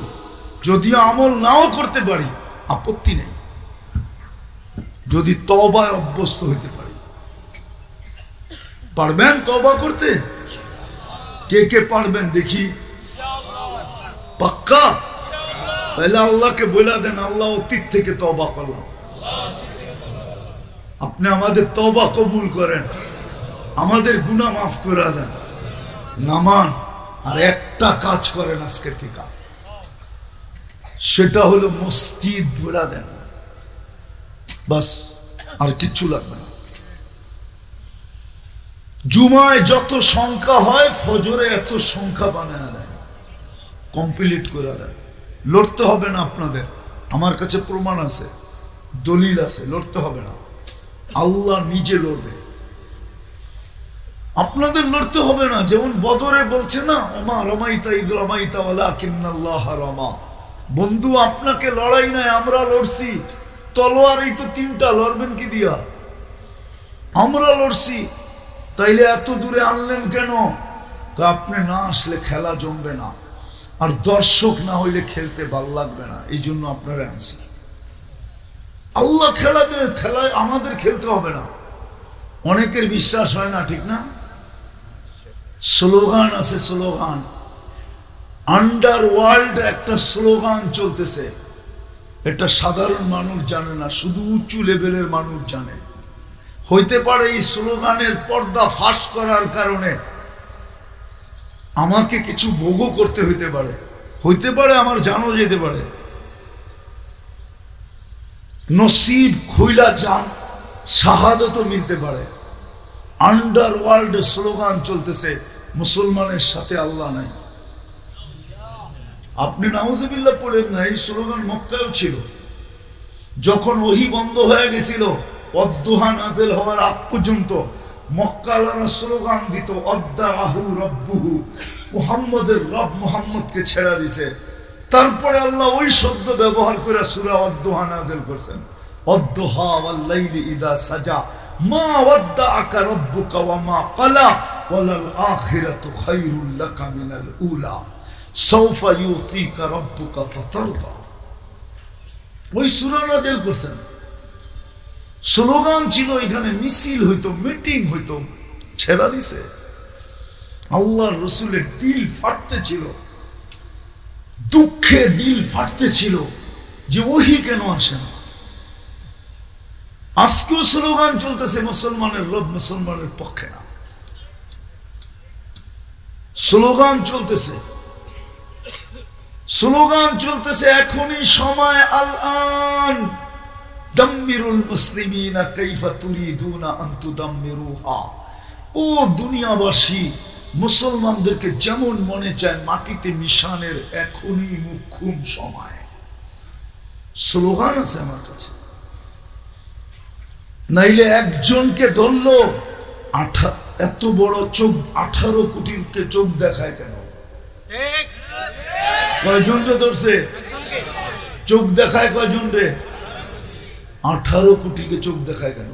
যদিও আমল নাও করতে পারি আপত্তি নেই, যদি তওবায় অভ্যস্ত হইতে পারি। পারবেন তওবা করতে? কে কে পারবেন দেখি? পাক্কা? তাহলে আল্লাহকে বলে দেন, আল্লাহ অতীত থেকে তওবা করলাম, আপনি আমাদের তওবা কবুল করেন, আমাদের গুনাহ মাফ করে দেন। নামান আর একটা কাজ করেন আজকের থেকে, সেটা হলো মসজিদ ভরা দেন, বাস, আর কিচ্ছু লাগবে না। জুমায় যত সংখ্যা হয় ফজরে এত সংখ্যা বানায় দেন, কমপ্লিট করে দেন। লড়তে হবে না আপনাদের, আমার কাছে প্রমাণ আছে, দলিল আছে, লড়তে হবে না, আল্লাহ নিজে লড়বে, আপনাদের লড়তে হবে না। যেমন বদরে বলছে না, ওমা রমাইতা ইদ রমাইতা ওয়ালাকিন্নাল্লাহ রমা, বন্ধু আপনাকে লড়াই নাই, আমরা লড়ছি। তলোয়ার এই তো তিনটা, লড়বেন কি দিয়া? আমরা লড়ছি, তাইলে এত দূরে আনলেন কেন? আপনি না আসলে খেলা জমবে না, আর দর্শক না হইলে খেলতে ভাল লাগবে না, এই জন্য আপনারা আনছি। আল্লাহ খেলাবে, খেলায় আমাদের খেলতে হবে না। অনেকের বিশ্বাস হয় না, ঠিক না? স্লোগান আছে, স্লোগান আন্ডারওয়ার্ল্ড একটা স্লোগান চলতেছে, এটা সাধারণ মানুষ জানে না, শুধু উঁচু লেভেলের মানুষ জানে। হইতে পারে এই স্লোগানের পর্দা ফাঁস করার কারণে আমাকে কিছু ভোগও করতে হইতে পারে, আমার জানো যেতে পারে, নসিব খুইলা যান, শাহাদতও মিলতে পারে। আন্ডারওয়ার্ল্ড স্লোগান চলতেছে, মুসলমানের সাথে আল্লাহ নাই। আপনি নাউজুবিল্লাহ পড়েন না, এই স্লোগান মক্কায়ও ছিল। যখন ওহী বন্ধ হয়ে গেছিল, অদ্দুহা নাযিল হওয়ার আগ পর্যন্ত মক্কালারা স্লোগান দিত, অদ্দাহু রব্বুহু, মুহাম্মদের রব মুহাম্মদকে ছেড়া দিছে। তারপরে আল্লাহ ওই শব্দ ব্যবহার করে সূরা অদ্দুহা নাযিল করেছেন, অদ্দুহা ওয়াল লাইলি ইযা সাজা মা ওয়াদ্দাআকা রাব্বুকা ওয়া মা ক্বালা ওয়ালাল আখিরাতু খায়রুল লাকা মিনাল উলা সাওফা ইউতিকা রাব্বুকা ফাতারদা। ওই সূরা নাযিল করেছেন। স্লোগান ছিল, এখানে মিছিল হইতো, মিটিং হইতো, ছেড়া দিছে। আল্লাহর রাসূলের দিল ফাটতেছিল, দুঃখে দিল ফাটতেছিল যে ওহী কেন আসে না। আজকেও স্লোগান চলতেছে, মুসলমানের রব মুসলমানের পক্ষে না, স্লোগান চলতেছে, স্লোগান চলতেছে। এখনই সময়, আল-আন দাম্মিরুল মুসলিমিনা কাইফা তুরিদুনা আন তুদাম্মিরুহা। ও দুনিয়াবাসী, মুসলমানদেরকে যেমন মনে চায় মাটিতে মিশানের এখনই মুখ্যম সময়। স্লোগান আছে আমার কাছে, নাইলে একজনকে ধরলো, এত বড় চোখ, 18 কোটিকে চোখ দেখায় কেন? কয়জন রে ধরছে? চোখ দেখায় কয়জন রে? 18 কোটিকে চোখ দেখায় কেন?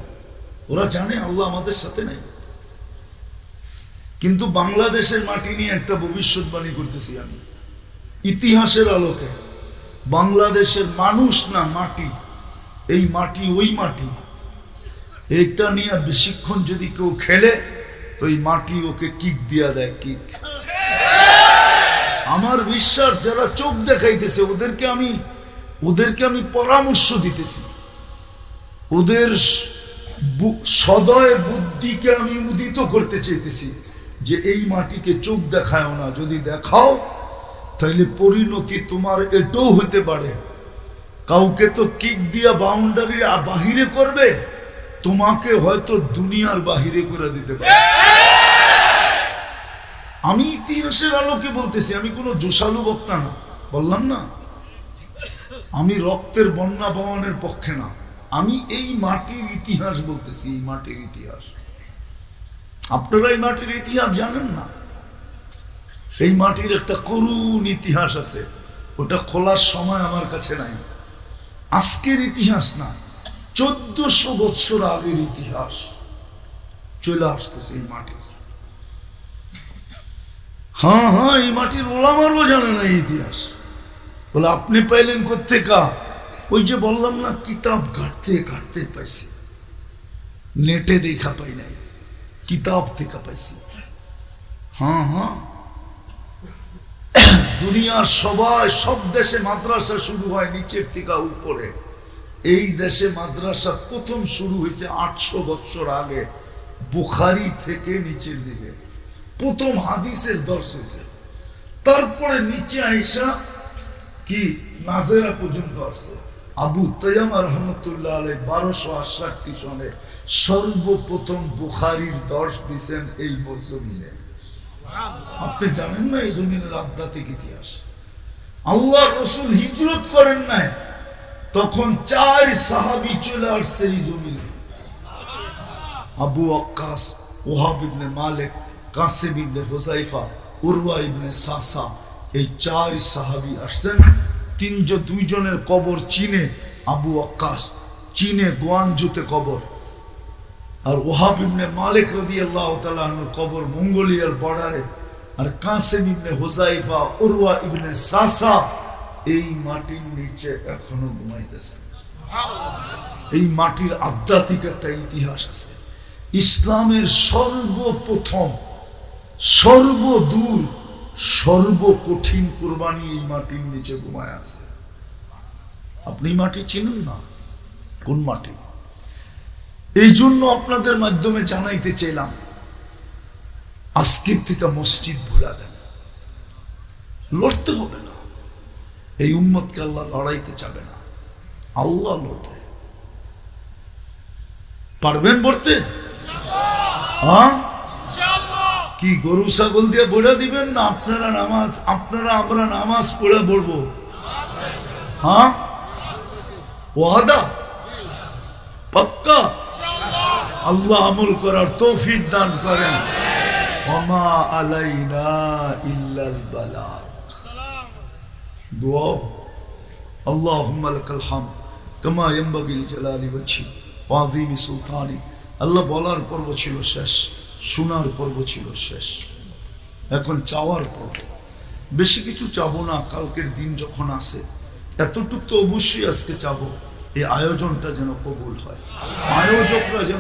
ওরা জানে আল্লাহ আমাদের সাথে নাই। কিন্তু বাংলাদেশের মাটি নিয়ে একটা ভবিষ্যৎবাণী করতেছি আমি, ইতিহাসের আলোকে। বাংলাদেশের মানুষ না, মাটি, এই মাটি ওই মাটি, এটা নিয়ে বেশিক্ষণ যদি কেউ খেলে তো এই মাটি ওকে কিক দিয়া দেয়, কিক। আমার বিশ্বাস যারা চোখ দেখাইতেছে ওদেরকে আমি পরামর্শ দিতেছি, ওদের সদয় বুদ্ধিকে আমি উদিত করতে চাইতেছি যে এই মাটিকে চোখ দেখায় না, যদি দেখাও তাহলে পরিণতি তোমার এটাও হতে পারে, কাউকে তো কিক দিয়া বাউন্ডারির বাহিরে করবে, তোমাকে হয়তো দুনিয়ার বাহিরে করে দিতে পারে। আমি ইতিহাসের আলোকে বলতেছি, আমি কোনো জোশালু বক্তা না, বললাম না আমি রক্তের বন্যা বহনের পক্ষে না, আমি এই মাটির ইতিহাস বলতেছি, এই মাটির ইতিহাস। আপনারা এই মাটির ইতিহাস জানেন না, এই মাটির একটা করুণ ইতিহাস আছে, ওটা খোলার সময় আমার কাছে নাই। আজকের ইতিহাস না, 1400 বছর আগের ইতিহাস চলে আসতেছে এই মাটির। হ্যাঁ, এই মাটির ওলামারও জানে না এই ইতিহাস। বলে আপনি পাইলেন কোত্থেকা? ওই যে বললাম না, কিতাব ঘাটতে ঘাটতে পাইছি, নেটে দেখা পাই নাই, কিতাব থেকে পাইছি। হ্যাঁ, দুনিয়ার সব দেশে মাদ্রাসা শুরু হয় নিচের থেকে উপরে। এই দেশে মাদ্রাসা প্রথম শুরু হয়েছে 800 বছর আগে, বুখারী থেকে নিচের দিকে প্রথম হাদিসের দর্শ হয়েছে। তারপরে নিচে আইসা কি নাজেরা পর্যন্ত আসছে। আবু তাইয়ামা রহমতুল্লাহ আলাইহি 1268 সনে সর্বপ্রথম বুখারীর দর্শ দিয়েছেন এই জমিনে। আপনি জানেন না এই জমিনের আধ্যাত্মিক ইতিহাস? আল্লাহ রাসূল হিজরত করেন নাই, তখন 4 সাহাবী চলে আসছে এই জমিনে। আবু ওয়াক্কাস, ওহাব ইবনে মালিক, কাসিম ইবনে হুযায়ফা, উরওয়া ইবনে সাসা, এই 4 সাহাবী আসছেন। 2 জনের কবর চীনে, আবু ওয়াক্কাস চীনে গোয়ানজুতে কবর, আর ওহাব ইবনে মালিক রাদিয়াল্লাহু তাআলা আনহুর কবর মঙ্গোলিয়ার বর্ডারে, আর কাসিম ইবনে হুযায়ফা, উরওয়া ইবনে সাসা এই মাটির নিচে এখনো ঘুমাইতেছেন। এই মাটির আধ্যাত্মিক একটা ইতিহাস আছে। ইসলামের সর্বপ্রথম, সর্বদূর, সর্বকঠিন কুরবানি এই মাটির নিচে ঘুমায় আছে। আপনি মাটি চিনেন না? কোন মাটি? এই জন্য আপনাদের মাধ্যমে জানাইতে চাইলাম, আজকের থেকে মসজিদ ভুলা দেন, লড়তে হবে না। এই উম্মতকে আল্লাহ লড়াইতে চাবে না, আল্লাহ লড়তে। পারবেন পড়তে? হ্যাঁ, কি গরু ছাগল দিয়ে বলে দিবেন না? আমরা নামাজ পড়ে পড়বো। হ্যাঁ, ওয়াদা পাক্কা? আল্লাহ আমল করার তৌফিক দান করেন। ওমা আলাইনা ইল্লাল বালাগ। দোয়া, আল্লাহুম্মা লাকাল হামদ কামা ইয়ানবাগি লিজালালি ওয়াজহি ওয়া আযীমি সুলতানি। আল্লাহ বলার পর্ব ছিল শেষ, শোনার পর্ব ছিল শেষ, এখন চাওয়ার পর্ব। বেশি কিছু চাবো না, কালকের দিন যখন আসে এতটুকু তো অবশ্যই আজকে চাবো, এই আয়োজনটা যেন কবুল হয়, আয়োজকরা যেন